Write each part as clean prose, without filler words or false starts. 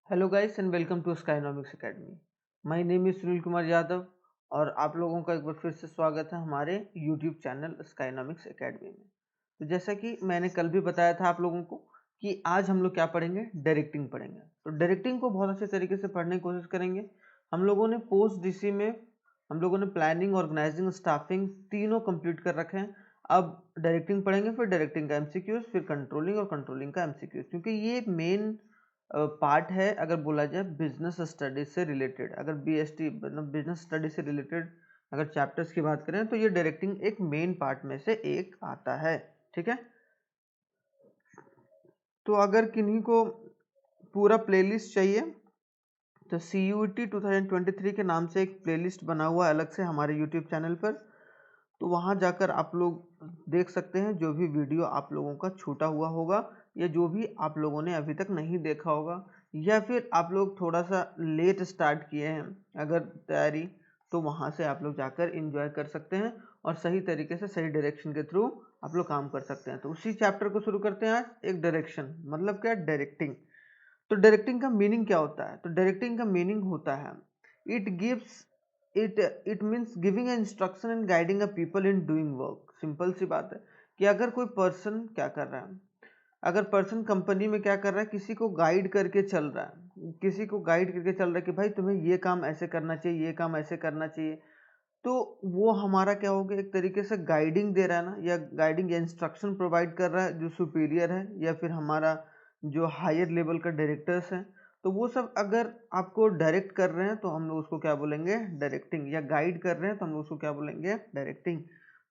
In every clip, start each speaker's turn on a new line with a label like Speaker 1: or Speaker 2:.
Speaker 1: Hello guys and welcome to Skynomics academy. My name is Sunil Kumar Yadav और आप लोगों का एक बार फिर से स्वागत है हमारे यूट्यूब चैनल स्काइनॉमिक्स एकेडमी में। तो जैसा कि मैंने कल भी बताया था आप लोगों को कि आज हम लोग क्या पढ़ेंगे, डायरेक्टिंग पढ़ेंगे। तो डायरेक्टिंग को बहुत अच्छे तरीके से पढ़ने की कोशिश करेंगे। हम लोगों ने पोस्ट डीसी में हम लोगों ने प्लानिंग, ऑर्गेनाइजिंग, स्टाफिंग तीनों कंप्लीट कर रखे हैं। अब डायरेक्टिंग पढ़ेंगे, फिर डायरेक्टिंग का एमसीक्यूज, फिर कंट्रोलिंग और कंट्रोलिंग का एमसीक्यूज, क्योंकि ये मेन पार्ट है अगर बोला जाए बिजनेस स्टडीज से रिलेटेड। अगर बीएसटी मतलब बिजनेस स्टडी से रिलेटेड अगर चैप्टर्स की बात करें तो ये डायरेक्टिंग एक मेन पार्ट में से एक आता है। ठीक है, तो अगर किन्हीं को पूरा प्लेलिस्ट चाहिए तो CUET 2023 के नाम से एक प्लेलिस्ट बना हुआ है अलग से हमारे यूट्यूब चैनल पर। तो वहाँ जाकर आप लोग देख सकते हैं जो भी वीडियो आप लोगों का छूटा हुआ होगा या जो भी आप लोगों ने अभी तक नहीं देखा होगा, या फिर आप लोग थोड़ा सा लेट स्टार्ट किए हैं अगर तैयारी, तो वहाँ से आप लोग जाकर एंजॉय कर सकते हैं और सही तरीके से सही डायरेक्शन के थ्रू आप लोग काम कर सकते हैं। तो उसी चैप्टर को शुरू करते हैं आज। एक डायरेक्शन मतलब क्या, डायरेक्टिंग। तो डायरेक्टिंग का मीनिंग क्या होता है? तो डायरेक्टिंग का मीनिंग होता है it gives it means giving a instruction and guiding a people in doing work. Simple सी बात है कि अगर कोई पर्सन क्या कर रहा है, अगर पर्सन कंपनी में क्या कर रहा है, किसी को गाइड करके चल रहा है, किसी को गाइड करके चल रहा है कि भाई तुम्हें ये काम ऐसे करना चाहिए, ये काम ऐसे करना चाहिए, तो वो हमारा क्या हो गया, एक तरीके से गाइडिंग दे रहा है ना, या गाइडिंग या इंस्ट्रक्शन प्रोवाइड कर रहा है जो सुपीरियर है या फिर हमारा जो हायर लेवल का डायरेक्टर्स हैं। तो वो सब अगर आपको डायरेक्ट कर रहे हैं तो हम लोग उसको क्या बोलेंगे, डायरेक्टिंग। या गाइड कर रहे हैं तो हम लोग उसको क्या बोलेंगे, डायरेक्टिंग।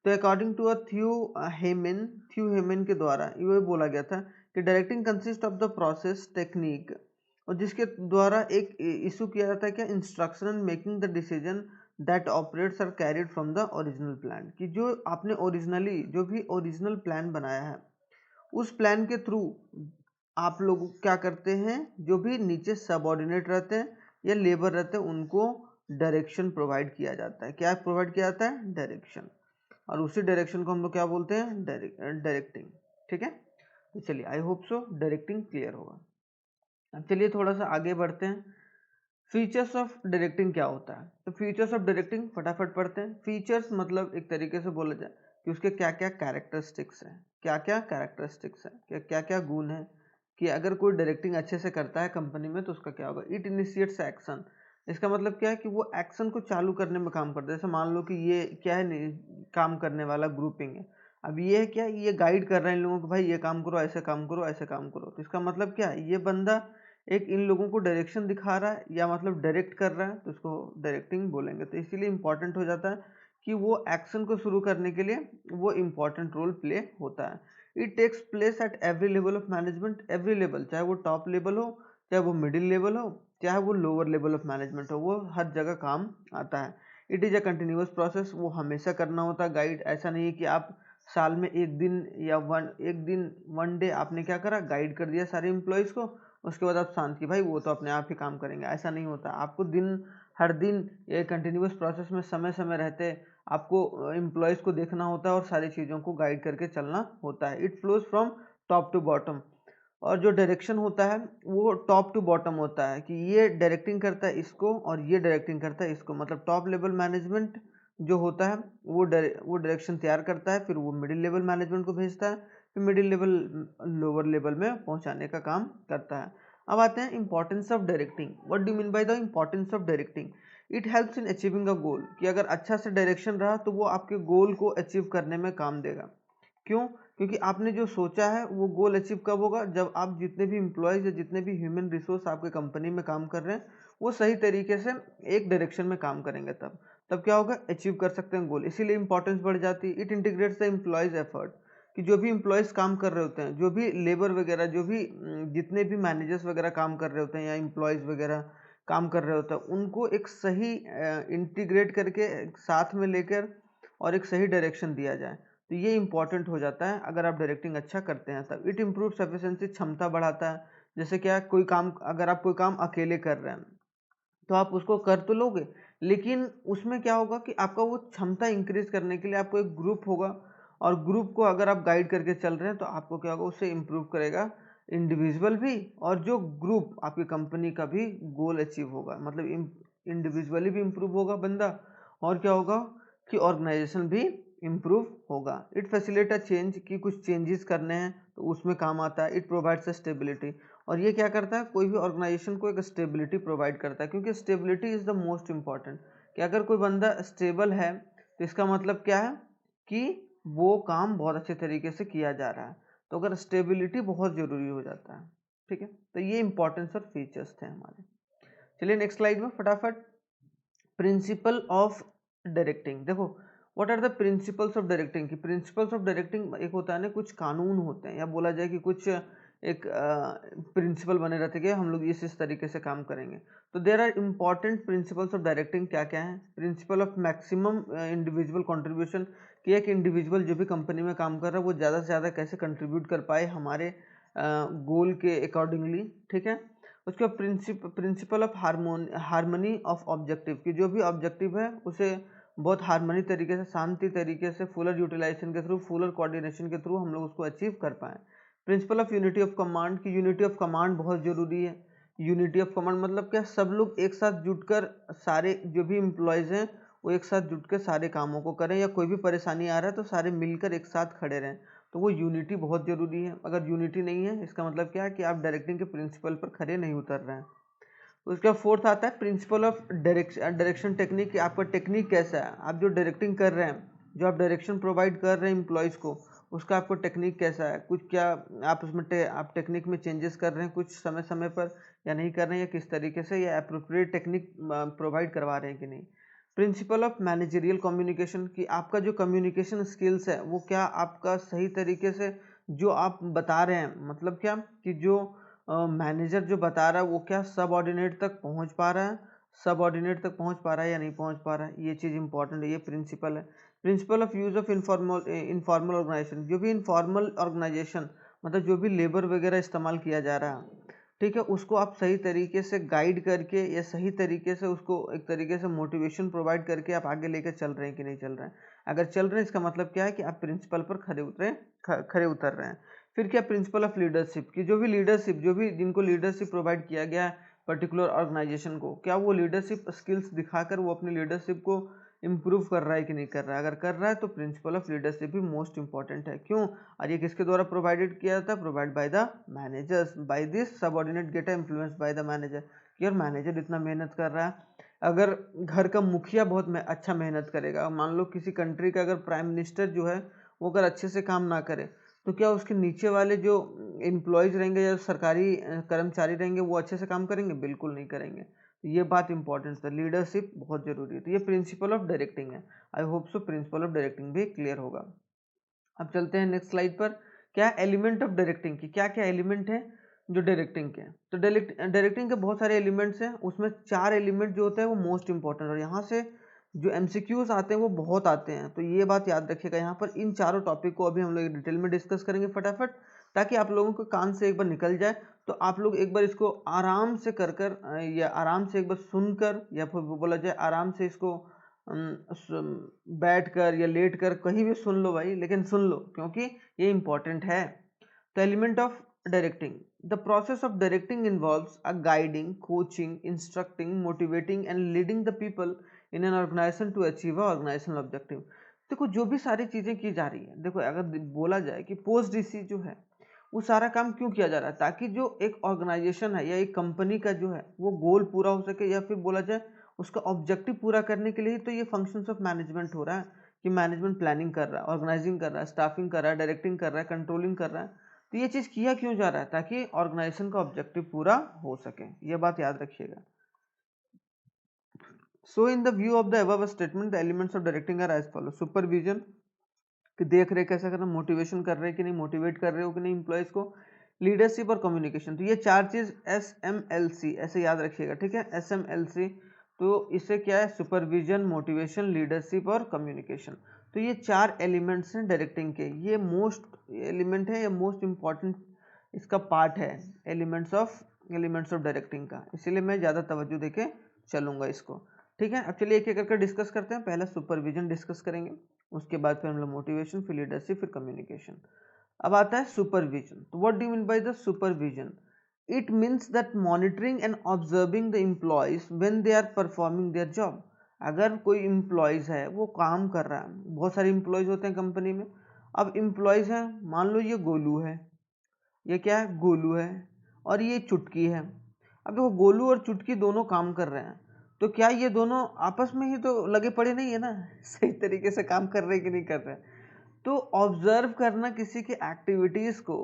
Speaker 1: तो अकॉर्डिंग टू थ्यू हेमन के द्वारा ये बोला गया था कि directing consist of the process technique, और जिसके द्वारा एक इशू किया जाता है क्या, instruction and making the decision that operates are carried from the original plan. कि जो आपने ओरिजिनली जो भी ओरिजिनल प्लान बनाया है उस प्लान के थ्रू आप लोग क्या करते हैं, जो भी नीचे सबऑर्डिनेट रहते हैं या लेबर रहते हैं उनको डायरेक्शन प्रोवाइड किया जाता है। क्या प्रोवाइड किया जाता है, डायरेक्शन। और उसी डायरेक्शन को हम लोग क्या बोलते हैं, डायरेक्टिंग। ठीक है, तो चलिए I hope so directing clear होगा। अब चलिए थोड़ा सा आगे बढ़ते हैं। फीचर्स ऑफ डायरेक्टिंग क्या होता है? तो फीचर्स ऑफ डायरेक्टिंग फटाफट पढ़ते हैं। फीचर्स मतलब एक तरीके से बोला जाए कि उसके क्या क्या कैरेक्टरिस्टिक्स हैं, क्या क्या कैरेक्टरिस्टिक्स हैं, क्या क्या गुण है, कि अगर कोई डायरेक्टिंग अच्छे से करता है कंपनी में तो उसका क्या होगा। It initiates action. इसका मतलब क्या है कि वो एक्शन को चालू करने में काम करता है। जैसे मान लो कि ये क्या है, काम करने वाला ग्रुपिंग है। अब ये है क्या, ये गाइड कर रहा है इन लोगों को, भाई ये काम करो, ऐसे काम करो, ऐसे काम करो। तो इसका मतलब क्या है, ये बंदा एक इन लोगों को डायरेक्शन दिखा रहा है या मतलब डायरेक्ट कर रहा है, तो इसको डायरेक्टिंग बोलेंगे। तो इसीलिए इंपॉर्टेंट हो जाता है कि वो एक्शन को शुरू करने के लिए वो इंपॉर्टेंट रोल प्ले होता है। It takes place at every level of management, every level, चाहे वो टॉप लेवल हो, चाहे वो मिडिल लेवल हो, चाहे वो लोअर लेवल ऑफ मैनेजमेंट हो, वो हर जगह काम आता है। It is a continuous process, वो हमेशा करना होता है गाइड। ऐसा नहीं है कि आप साल में एक दिन या वन डे आपने क्या करा, गाइड कर दिया सारे एम्प्लॉयज़ को, उसके बाद आप शांत, कि भाई वो तो अपने आप ही काम करेंगे। ऐसा नहीं होता। आपको हर दिन ये कंटिन्यूअस प्रोसेस में समय समय रहते आपको एम्प्लॉयज़ को देखना होता है और सारी चीज़ों को गाइड करके चलना होता है। It flows from top to bottom. और जो डायरेक्शन होता है वो टॉप टू बॉटम होता है, कि ये डायरेक्टिंग करता है इसको और ये डायरेक्टिंग करता है इसको। मतलब टॉप लेवल मैनेजमेंट जो होता है वो डायरेक्शन तैयार करता है, फिर वो मिडिल लेवल मैनेजमेंट को भेजता है, फिर मिडिल लेवल लोअर लेवल में पहुंचाने का काम करता है। अब आते हैं importance of directing. What do mean by the importance of directing? It helps in achieving a goal. कि अगर अच्छा से डायरेक्शन रहा तो वो आपके गोल को अचीव करने में काम देगा। क्यों? क्योंकि आपने जो सोचा है वो गोल अचीव कब होगा, जब आप जितने भी इम्प्लॉयज़ या जितने भी ह्यूमन रिसोर्स आपके कंपनी में काम कर रहे हैं वो सही तरीके से एक डायरेक्शन में काम करेंगे, तब क्या होगा, अचीव कर सकते हैं गोल। इसीलिए इंपॉर्टेंस बढ़ जाती है। It integrates the employees effort. कि जो भी इम्प्लॉयज़ काम कर रहे होते हैं, जो भी लेबर वगैरह, जो भी जितने भी मैनेजर्स वगैरह काम कर रहे होते हैं या इम्प्लॉयज़ वगैरह काम कर रहे होते हैं, उनको एक सही इंटीग्रेट करके साथ में लेकर और एक सही डायरेक्शन दिया जाए। तो ये इंपॉर्टेंट हो जाता है अगर आप डायरेक्टिंग अच्छा करते हैं तब। इट इम्प्रूव एफिशिएंसी, क्षमता बढ़ाता है। जैसे क्या, कोई काम अगर आप कोई काम अकेले कर रहे हैं तो आप उसको कर तो लोगे, लेकिन उसमें क्या होगा कि आपका वो क्षमता इंक्रीज करने के लिए आपको एक ग्रुप होगा, और ग्रुप को अगर आप गाइड करके चल रहे हैं तो आपको क्या होगा, उससे इम्प्रूव करेगा इंडिविजुअल भी और जो ग्रुप आपकी कंपनी का भी गोल अचीव होगा, मतलब इंडिविजुअली भी इम्प्रूव होगा बंदा, और क्या होगा कि ऑर्गेनाइजेशन भी इम्प्रूव होगा। इट फैसिलिटेट अ चेंज, कि कुछ चेंजेस करने हैं तो उसमें काम आता है। इट प्रोवाइड्स अ स्टेबिलिटी, और ये क्या करता है, कोई भी ऑर्गेनाइजेशन को एक स्टेबिलिटी प्रोवाइड करता है, क्योंकि stability is the most important. कि अगर कोई बंदा स्टेबल है तो इसका मतलब क्या है कि वो काम बहुत अच्छे तरीके से किया जा रहा है। तो अगर स्टेबिलिटी बहुत ज़रूरी हो जाता है, ठीक है। तो ये इंपॉर्टेंस और फीचर्स थे हमारे। चलिए नेक्स्ट स्लाइड में फटाफट। प्रिंसिपल ऑफ डायरेक्टिंग, देखो what are the principles of directing. Key principles of directing एक होता है ना, कुछ कानून होते हैं, या बोला जाए कि कुछ एक प्रिंसिपल बने रहते हैं कि हम लोग इस तरीके से काम करेंगे। तो there are important principles of directing, क्या क्या है। Principle of maximum individual contribution, कि एक इंडिविजुअल जो भी कंपनी में काम कर रहा है वो ज़्यादा से ज़्यादा कैसे कंट्रीब्यूट कर पाए हमारे गोल के अकॉर्डिंगली, ठीक है। उसके बाद principle of harmony of objective, कि जो भी ऑब्जेक्टिव है उसे बहुत हारमोनी तरीके से, शांति तरीके से, फुलर यूटिलाइजेशन के थ्रू, फुलर कोऑर्डिनेशन के थ्रू हम लोग उसको अचीव कर पाएँ। Principle of unity of command, की यूनिटी ऑफ कमांड बहुत ज़रूरी है। यूनिटी ऑफ कमांड मतलब क्या, सब लोग एक साथ जुटकर, सारे जो भी एम्प्लॉयज़ हैं वो एक साथ जुट के सारे कामों को करें, या कोई भी परेशानी आ रहा है तो सारे मिलकर एक साथ खड़े रहें। तो वो यूनिटी बहुत ज़रूरी है। अगर यूनिटी नहीं है इसका मतलब क्या है कि आप डायरेक्टिंग के प्रिंसिपल पर खड़े नहीं उतर रहे हैं। उसके बाद फोर्थ आता है प्रिंसिपल ऑफ डायरेक्शन टेक्निक, कि आपका टेक्निक कैसा है। आप जो डायरेक्टिंग कर रहे हैं, जो आप डायरेक्शन प्रोवाइड कर रहे हैं एम्प्लॉयज़ को, उसका आपको टेक्निक कैसा है, कुछ क्या आप उसमें आप टेक्निक में चेंजेस कर रहे हैं कुछ समय समय पर, या नहीं कर रहे हैं, या किस तरीके से, या अप्रोप्रिएट टेक्निक प्रोवाइड करवा रहे हैं कि नहीं। प्रिंसिपल ऑफ मैनेजरियल कम्युनिकेशन, कि आपका जो कम्युनिकेशन स्किल्स है वो क्या आपका सही तरीके से जो आप बता रहे हैं, मतलब क्या कि जो मैनेजर जो बता रहा है वो क्या सब ऑर्डिनेट तक पहुंच पा रहा है, सब ऑर्डिनेट तक पहुंच पा रहा है या नहीं पहुंच पा रहा है, ये चीज़ इंपॉर्टेंट है, ये प्रिंसिपल है। Principle of use of informal organisation, जो भी इनफॉर्मल ऑर्गेनाइजेशन मतलब जो भी लेबर वगैरह इस्तेमाल किया जा रहा है, ठीक है, उसको आप सही तरीके से गाइड करके या सही तरीके से उसको एक तरीके से मोटिवेशन प्रोवाइड करके आप आगे लेकर चल रहे हैं कि नहीं चल रहे हैं। अगर चल रहे हैं इसका मतलब क्या है कि आप प्रिंसिपल पर खरे उतर रहे हैं। फिर क्या, प्रिंसिपल ऑफ लीडरशिप, की जो भी लीडरशिप, जो भी जिनको लीडरशिप प्रोवाइड किया गया है पर्टिकुलर ऑर्गेनाइजेशन को, क्या वो लीडरशिप स्किल्स दिखाकर वो अपनी लीडरशिप को इम्प्रूव कर रहा है कि नहीं कर रहा है। अगर कर रहा है तो प्रिंसिपल ऑफ लीडरशिप भी मोस्ट इंपॉर्टेंट है। क्यों, और ये किसके द्वारा प्रोवाइडेड किया जाता है, provide by the managers, by this subordinate get influence by the manager. कि यार मैनेजर इतना मेहनत कर रहा है, अगर घर का मुखिया बहुत अच्छा मेहनत करेगा, मान लो किसी कंट्री का अगर प्राइम मिनिस्टर जो है वो अगर अच्छे से काम ना करे, तो क्या उसके नीचे वाले जो एम्प्लॉयज़ रहेंगे या सरकारी कर्मचारी रहेंगे वो अच्छे से काम करेंगे, बिल्कुल नहीं करेंगे। तो ये बात इंपॉर्टेंट है, लीडरशिप बहुत ज़रूरी है। तो ये प्रिंसिपल ऑफ डायरेक्टिंग है। I hope so principal of directing भी क्लियर होगा। अब चलते हैं नेक्स्ट स्लाइड पर। क्या एलिमेंट ऑफ डायरेक्टिंग की, क्या क्या एलिमेंट है जो डायरेक्टिंग के। तो डायरेक्टिंग के बहुत सारे एलिमेंट्स हैं, उसमें 4 एलिमेंट जो होते हैं वो मोस्ट इंपॉर्टेंट, और यहाँ से जो एमसीक्यूज आते हैं वो बहुत आते हैं। तो ये बात याद रखिएगा, यहाँ पर इन चारों टॉपिक को अभी हम लोग डिटेल में डिस्कस करेंगे फटाफट, ताकि आप लोगों को कान से एक बार निकल जाए। तो आप लोग एक बार इसको आराम से या आराम से एक बार सुनकर, या फिर बोला जाए आराम से इसको बैठ कर या लेट कर कहीं भी सुन लो भाई, लेकिन सुन लो क्योंकि ये इंपॉर्टेंट है। तो element of directing, the process of directing involves a guiding, coaching, instructing, motivating and leading the people in an organisation to achieve a organisational objective. देखो जो भी सारी चीज़ें की जा रही है, देखो अगर बोला जाए कि पोस्ट डीसी जो है वो सारा काम क्यों किया जा रहा है, ताकि जो एक ऑर्गेनाइजेशन है या एक कंपनी का जो है वो गोल पूरा हो सके, या फिर बोला जाए उसका ऑब्जेक्टिव पूरा करने के लिए तो ये फंक्शंस ऑफ मैनेजमेंट हो रहा है। कि मैनेजमेंट प्लानिंग कर रहा है, ऑर्गेनाइजिंग कर रहा है, स्टाफिंग कर रहा है, डायरेक्टिंग कर रहा है, कंट्रोलिंग कर रहा है। तो ये चीज़ किया क्यों जा रहा है, ताकि ऑर्गेनाइजेशन का ऑब्जेक्टिव पूरा हो सके, ये बात याद रखिएगा। So in the view of the above statement the elements of directing are as follow. Supervision, कि देख रहे कैसा करना, मोटिवेशन कर रहे कि नहीं, मोटिवेट कर रहे हो कि नहीं एम्प्लॉयज़ को, लीडरशिप और कम्युनिकेशन। तो ये 4 चीज़ SMLC ऐसे याद रखिएगा, ठीक है, SMLC। तो इससे क्या है, सुपरविजन, मोटिवेशन, लीडरशिप और कम्युनिकेशन। तो ये 4 एलिमेंट्स हैं डायरेक्टिंग के, ये मोस्ट एलिमेंट है, ये मोस्ट इंपॉर्टेंट इसका पार्ट है एलिमेंट्स ऑफ डायरेक्टिंग का, इसीलिए मैं ज़्यादा तवज्जो देके चलूँगा इसको, ठीक है। अब चलिए एक एक करके डिस्कस करते हैं। पहला सुपरविजन डिस्कस करेंगे, उसके बाद फिर हम लोग मोटिवेशन, फिर लीडरशिप, फिर कम्युनिकेशन। अब आता है सुपरविजन। तो what do you mean by the supervision? It means that monitoring and observing the employees when they are performing their job. अगर कोई एम्प्लॉयज है वो काम कर रहा है, बहुत सारे एम्प्लॉयज होते हैं कंपनी में। अब एम्प्लॉयज हैं, मान लो ये गोलू है, ये क्या है, गोलू है, और ये चुटकी है। अब देखो गोलू और चुटकी दोनों काम कर रहे हैं, तो क्या ये दोनों आपस में ही तो लगे पड़े नहीं है ना सही तरीके से काम कर रहे हैं कि नहीं कर रहे हैं। तो ऑब्जर्व करना किसी की एक्टिविटीज़ को,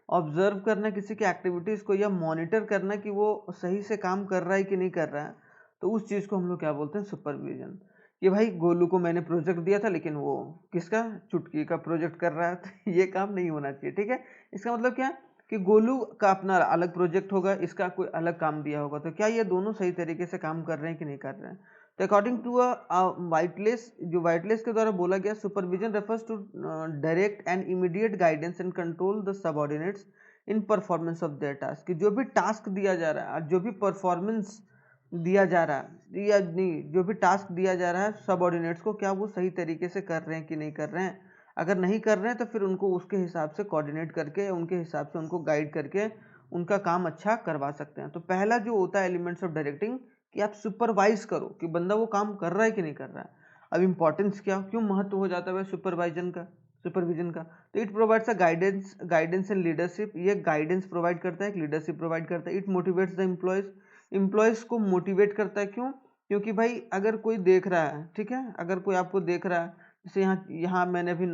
Speaker 1: ऑब्जर्व करना किसी की एक्टिविटीज़ को, या मॉनिटर करना कि वो सही से काम कर रहा है कि नहीं कर रहा है, तो उस चीज़ को हम लोग क्या बोलते हैं, सुपरविजन। कि भाई गोलू को मैंने प्रोजेक्ट दिया था, लेकिन वो किसका, चुटकी का प्रोजेक्ट कर रहा है, तो ये काम नहीं होना चाहिए, ठीक है। इसका मतलब क्या है कि गोलू का अपना अलग प्रोजेक्ट होगा, इसका कोई अलग काम दिया होगा, तो क्या ये दोनों सही तरीके से काम कर रहे हैं कि नहीं कर रहे हैं। तो अकॉर्डिंग टू वाइटलेस, जो वाइटलेस के द्वारा बोला गया, supervision refers to direct and immediate guidance and control the subordinates in performance of their task. कि जो भी टास्क दिया जा रहा है, जो भी परफॉर्मेंस दिया जा रहा है, या नहीं, जो भी टास्क दिया जा रहा है सबऑर्डिनेट्स को, क्या वो सही तरीके से कर रहे हैं कि नहीं कर रहे हैं। अगर नहीं कर रहे हैं तो फिर उनको उसके हिसाब से कोऑर्डिनेट करके, उनके हिसाब से उनको गाइड करके उनका काम अच्छा करवा सकते हैं। तो पहला जो होता है एलिमेंट्स ऑफ डायरेक्टिंग, कि आप सुपरवाइज करो कि बंदा वो काम कर रहा है कि नहीं कर रहा है। अब इंपॉर्टेंस क्या, क्यों महत्व हो जाता है सुपरविजन का, तो it provides a guidance and leadership. ये गाइडेंस प्रोवाइड करता है, एक लीडरशिप प्रोवाइड करता है। इट मोटिवेट्स द एम्प्लॉयज को मोटिवेट करता है। क्यों? क्योंकि भाई अगर कोई देख रहा है, ठीक है, अगर कोई आपको देख रहा है, जैसे यहाँ यहाँ मैंने अभी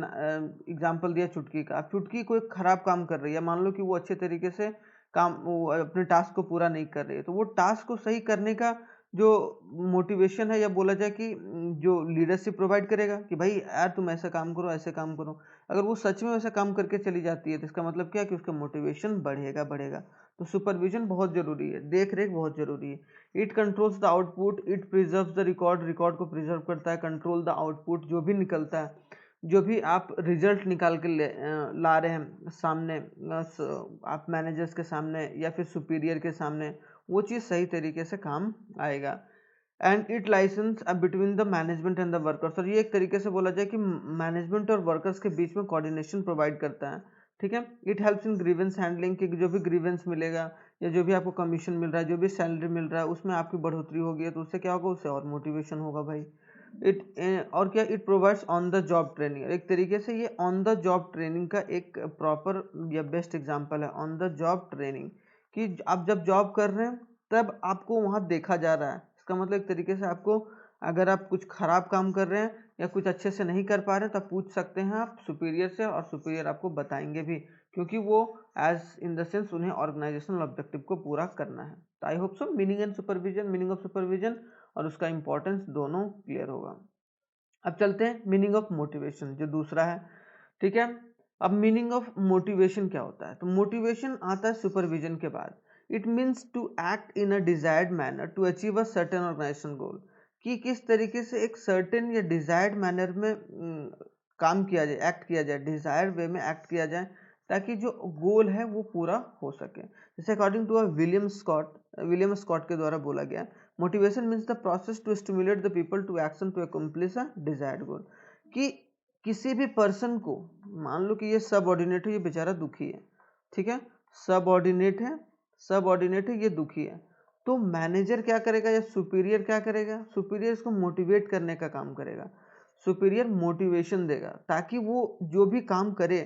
Speaker 1: एग्जाम्पल दिया चुटकी का। अब चुटकी कोई खराब काम कर रही है, मान लो कि वो अच्छे तरीके से काम, वो अपने टास्क को पूरा नहीं कर रही है, तो वो टास्क को सही करने का जो मोटिवेशन है, या बोला जाए कि जो लीडरशिप प्रोवाइड करेगा कि भाई यार तुम ऐसा काम करो, ऐसे काम करो, अगर वो सच में वैसा काम करके चली जाती है, तो इसका मतलब क्या है कि उसका मोटिवेशन बढ़ेगा। तो सुपरविजन बहुत जरूरी है, देख रेख बहुत जरूरी है। It controls the output, it preserves the record को प्रिजर्व करता है। कंट्रोल द आउटपुट, जो भी निकलता है, जो भी आप रिजल्ट निकाल के ला रहे हैं सामने, आप मैनेजर्स के सामने या फिर सुपीरियर के सामने, वो चीज़ सही तरीके से काम आएगा। And it licence between the management and the workers, और ये एक तरीके से बोला जाए कि मैनेजमेंट और वर्कर्स के बीच में कोऑर्डिनेशन प्रोवाइड करता है, ठीक है। It helps in grievance handling, कि जो भी ग्रीवेंस मिलेगा, या जो भी आपको कमीशन मिल रहा है, जो भी सैलरी मिल रहा है, उसमें आपकी बढ़ोतरी होगी, तो उससे क्या होगा, उससे और मोटिवेशन होगा भाई। और क्या, it provides on the job training. एक तरीके से ये ऑन द जॉब ट्रेनिंग का एक प्रॉपर या बेस्ट एग्जांपल है, ऑन द जॉब ट्रेनिंग। कि आप जब जॉब कर रहे हैं तब आपको वहाँ देखा जा रहा है। इसका मतलब एक तरीके से आपको, अगर आप कुछ खराब काम कर रहे हैं या कुछ अच्छे से नहीं कर पा रहे हैं, तो आप पूछ सकते हैं आप सुपीरियर से, और सुपीरियर आपको बताएंगे भी, क्योंकि वो एज इन द सेंस उन्हें ऑर्गेनाइजेशनल ऑब्जेक्टिव को पूरा करना है। तो I hope so meaning of supervision और उसका इंपॉर्टेंस दोनों क्लियर होगा। अब चलते हैं मीनिंग ऑफ मोटिवेशन, जो दूसरा है, ठीक है। अब मीनिंग ऑफ मोटिवेशन क्या होता है, तो मोटिवेशन आता है सुपरविजन के बाद। It means to act in a desired manner to achieve a certain organisation goal. कि किस तरीके से एक सर्टेन या डिजायर्ड मैनर में काम किया जाए, एक्ट किया जाए, डिजायर्ड वे में एक्ट किया जाए, ताकि जो गोल है वो पूरा हो सके। जैसे अकॉर्डिंग टू विलियम स्कॉट के द्वारा बोला गया, motivation means the process to stimulate the people to action to accomplish a desired goal. कि किसी भी पर्सन को, मान लो कि ये सबऑर्डिनेट है, ये बेचारा दुखी है, ठीक है, सबऑर्डिनेट है, ये दुखी है, तो मैनेजर क्या करेगा या सुपीरियर क्या करेगा, सुपीरियर इसको मोटिवेट करने का काम करेगा। सुपीरियर मोटिवेशन देगा ताकि वो जो भी काम करे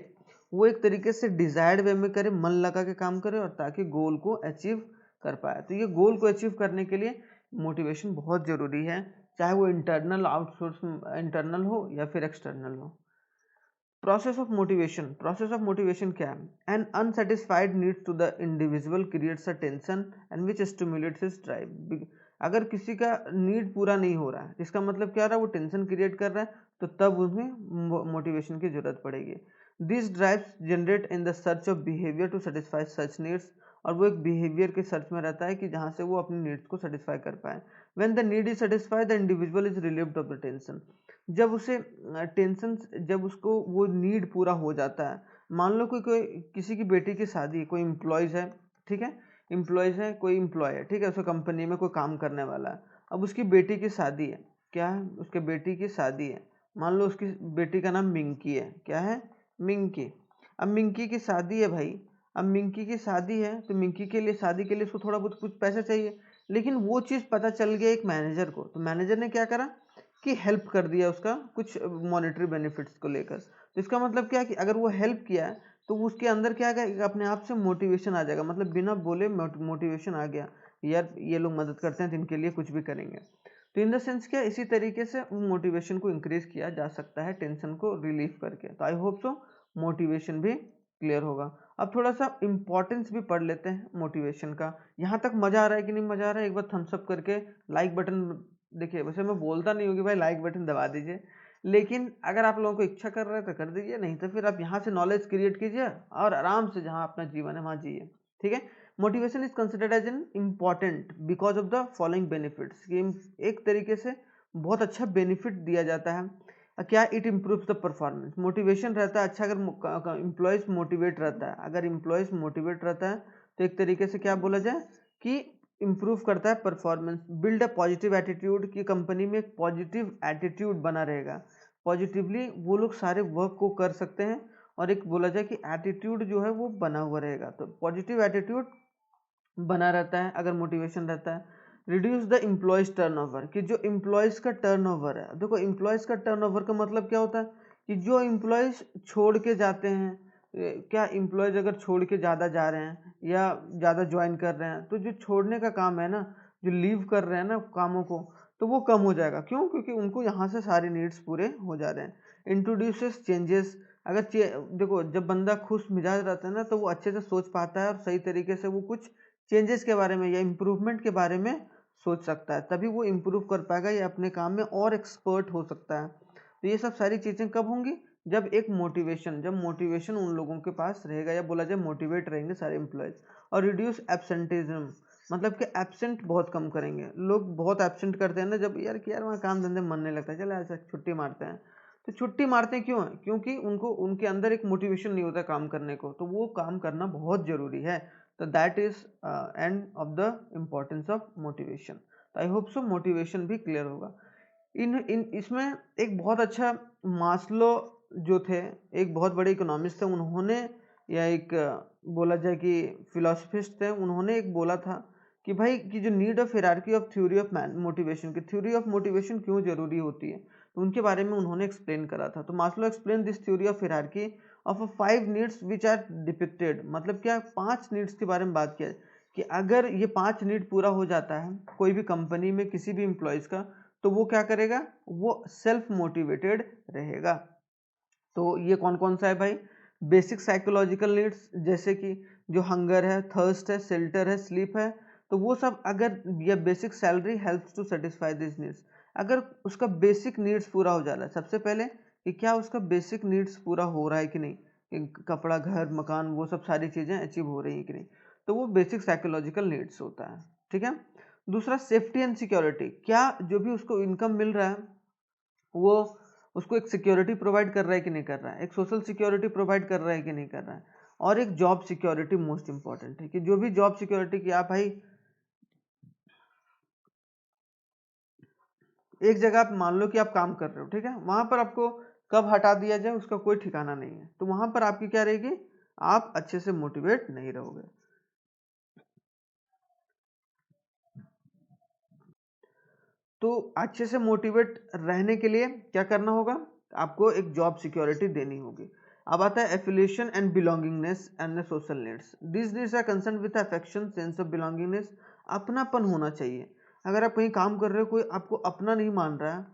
Speaker 1: वो एक तरीके से डिजायर्ड वे में करे, मन लगा के काम करे, और ताकि गोल को अचीव कर पाए। तो ये गोल को अचीव करने के लिए मोटिवेशन बहुत ज़रूरी है, चाहे वो इंटरनल हो या फिर एक्सटर्नल हो। प्रोसेस ऑफ मोटिवेशन क्या है? An unsatisfied needs to the individual creates a tension and which stimulates his drive. अगर किसी का नीड पूरा नहीं हो रहा है, इसका मतलब क्या रहा है, वो टेंशन क्रिएट कर रहा है, तो तब उसमें मोटिवेशन की जरूरत पड़ेगी। This drives generate in the search of behaviour to satisfy such needs, और वो एक बिहेवियर के सर्च में रहता है कि जहाँ से वो अपनी नीड्स को सेटिस्फाई कर पाए। When the need is satisfied the individual is relieved of the tension. जब उसे टेंशन, जब उसको वो नीड पूरा हो जाता है, मान लो कोई किसी की बेटी की शादी, कोई इम्प्लॉयज़ है, ठीक है, कोई इम्प्लॉय है, ठीक है, उसको कंपनी में कोई काम करने वाला है। अब उसकी बेटी की शादी है, क्या है, उसके बेटी की शादी है, मान लो उसकी बेटी का नाम मिंकी है, क्या है, मिंकी। अब मिंकी की शादी है भाई, अब मिंकी की शादी है तो मिंकी के लिए, शादी के लिए उसको थोड़ा बहुत कुछ पैसा चाहिए, लेकिन वो चीज़ पता चल गया एक मैनेजर को, तो मैनेजर ने क्या करा कि हेल्प कर दिया उसका कुछ मॉनेटरी बेनिफिट्स को लेकर। तो इसका मतलब क्या है कि अगर वो हेल्प किया है तो उसके अंदर क्या आएगा, अपने आप से मोटिवेशन आ जाएगा, मतलब बिना बोले मोटिवेशन आ गया, यार ये लोग मदद करते हैं तो इनके लिए कुछ भी करेंगे। तो इन द सेंस क्या, इसी तरीके से मोटिवेशन को इंक्रीज किया जा सकता है, टेंशन को रिलीफ करके। तो आई होप सो मोटिवेशन भी क्लियर होगा। अब थोड़ा सा इंपॉर्टेंस भी पढ़ लेते हैं मोटिवेशन का। यहाँ तक मजा आ रहा है कि नहीं मजा आ रहा है, एक बार थम्स अप करके लाइक बटन, देखिए वैसे मैं बोलता नहीं हूँ कि भाई लाइक बटन दबा दीजिए, लेकिन अगर आप लोगों को इच्छा कर रहे हैं तो कर दीजिए, नहीं तो फिर आप यहाँ से नॉलेज क्रिएट कीजिए और आराम से जहाँ अपना जीवन है वहाँ जिए। ठीक है। Motivation is considered as an important because of the following benefits, एक तरीके से बहुत अच्छा बेनिफिट दिया जाता है। क्या, it improves the performance, motivation रहता है अच्छा अगर एम्प्लॉयज मोटिवेट रहता है, अगर एम्प्लॉयज मोटिवेट रहता है तो एक तरीके से क्या बोला जाए कि इम्प्रूव करता है performance. Build a positive attitude, की कंपनी में एक पॉजिटिव एटीट्यूड बना रहेगा, पॉजिटिवली वो लोग सारे वर्क को कर सकते हैं, और एक बोला जाए कि एटीट्यूड जो है वो बना हुआ रहेगा, तो पॉजिटिव एटीट्यूड बना रहता है अगर मोटिवेशन रहता है। रिड्यूस द एम्प्लॉयज टर्नओवर, कि जो एम्प्लॉयज का टर्नओवर है, देखो एम्प्लॉयज का टर्नओवर का मतलब क्या होता है कि जो एम्प्लॉयज छोड़ के जाते हैं, क्या एम्प्लॉयज अगर छोड़ के ज़्यादा जा रहे हैं या ज़्यादा ज्वाइन कर रहे हैं, तो जो छोड़ने का काम है ना, जो लीव कर रहे हैं ना कामों को, तो वो कम हो जाएगा। क्यों? क्योंकि उनको यहाँ से सारे नीड्स पूरे हो जा रहे हैं। इंट्रोड्यूसेस चेंजेस, अगर देखो जब बंदा खुश मिजाज रहता है ना तो वो अच्छे से सोच पाता है और सही तरीके से वो कुछ चेंजेस के बारे में या इम्प्रूवमेंट के बारे में सोच सकता है, तभी वो इम्प्रूव कर पाएगा या अपने काम में और एक्सपर्ट हो सकता है। तो ये सब सारी चीज़ें कब होंगी, जब एक मोटिवेशन, जब मोटिवेशन उन लोगों के पास रहेगा, या बोला जाए मोटिवेट रहेंगे सारे एम्प्लॉयज। और रिड्यूस एब्सेंटिज्म, मतलब कि एब्सेंट बहुत कम करेंगे, लोग बहुत एब्सेंट करते हैं ना, जब यार कि यार वहाँ काम धंधे मन नहीं लगता, चलो ऐसा छुट्टी मारते हैं। तो छुट्टी मारते हैं क्यों है? क्योंकि उनको उनके अंदर एक मोटिवेशन नहीं होता काम करने को, तो वो काम करना बहुत ज़रूरी है। तो that is end of the importance of motivation. तो आई होप सो मोटिवेशन भी क्लियर होगा। इन इन इसमें एक बहुत अच्छा मास्लो जो थे, एक बहुत बड़े इकोनॉमिस्ट थे, उन्होंने, या एक बोला जाए कि फिलोसफिस्ट थे, उन्होंने एक बोला था कि भाई कि जो need of hierarchy of theory of motivation, की थ्योरी ऑफ मोटिवेशन क्यों जरूरी होती है, तो उनके बारे में उन्होंने एक्सप्लेन करा था। तो Maslow explain this theory of hierarchy of 5 needs which are depicted, मतलब क्या 5 नीड्स के बारे में बात किया कि अगर ये 5 नीड पूरा हो जाता है कोई भी कंपनी में किसी भी एम्प्लॉयज़ का, तो वो क्या करेगा, वो सेल्फ मोटिवेटेड रहेगा। तो ये कौन कौन सा है भाई, बेसिक साइकोलॉजिकल नीड्स, जैसे कि जो हंगर है, थर्स्ट है, शेल्टर है, स्लीप है, तो वो सब अगर, या basic salary helps to satisfy this needs, अगर उसका बेसिक नीड्स पूरा हो जा रहा है, सबसे पहले कि क्या उसका बेसिक नीड्स पूरा हो रहा है कि नहीं, कि कपड़ा, घर, मकान, वो सब सारी चीज़ें अचीव हो रही हैं कि नहीं, तो वो बेसिक साइकोलॉजिकल नीड्स होता है। ठीक है। दूसरा सेफ्टी एंड सिक्योरिटी, क्या जो भी उसको इनकम मिल रहा है वो उसको एक सिक्योरिटी प्रोवाइड कर रहा है कि नहीं कर रहा है, एक सोशल सिक्योरिटी प्रोवाइड कर रहा है कि नहीं कर रहा है, और एक जॉब सिक्योरिटी मोस्ट इंपॉर्टेंट है, कि जो भी जॉब सिक्योरिटी की आप भाई एक जगह आप मान लो कि आप काम कर रहे हो, ठीक है, वहां पर आपको कब हटा दिया जाए उसका कोई ठिकाना नहीं है, तो वहां पर आपकी क्या रहेगी, आप अच्छे से मोटिवेट नहीं रहोगे। तो अच्छे से मोटिवेट रहने के लिए क्या करना होगा, आपको एक जॉब सिक्योरिटी देनी होगी। अब आता है affiliation and belongingness and social needs, this needs are concern with affection, sense of belongingness, अपनापन होना चाहिए। अगर आप कहीं काम कर रहे हो, कोई आपको अपना नहीं मान रहा है,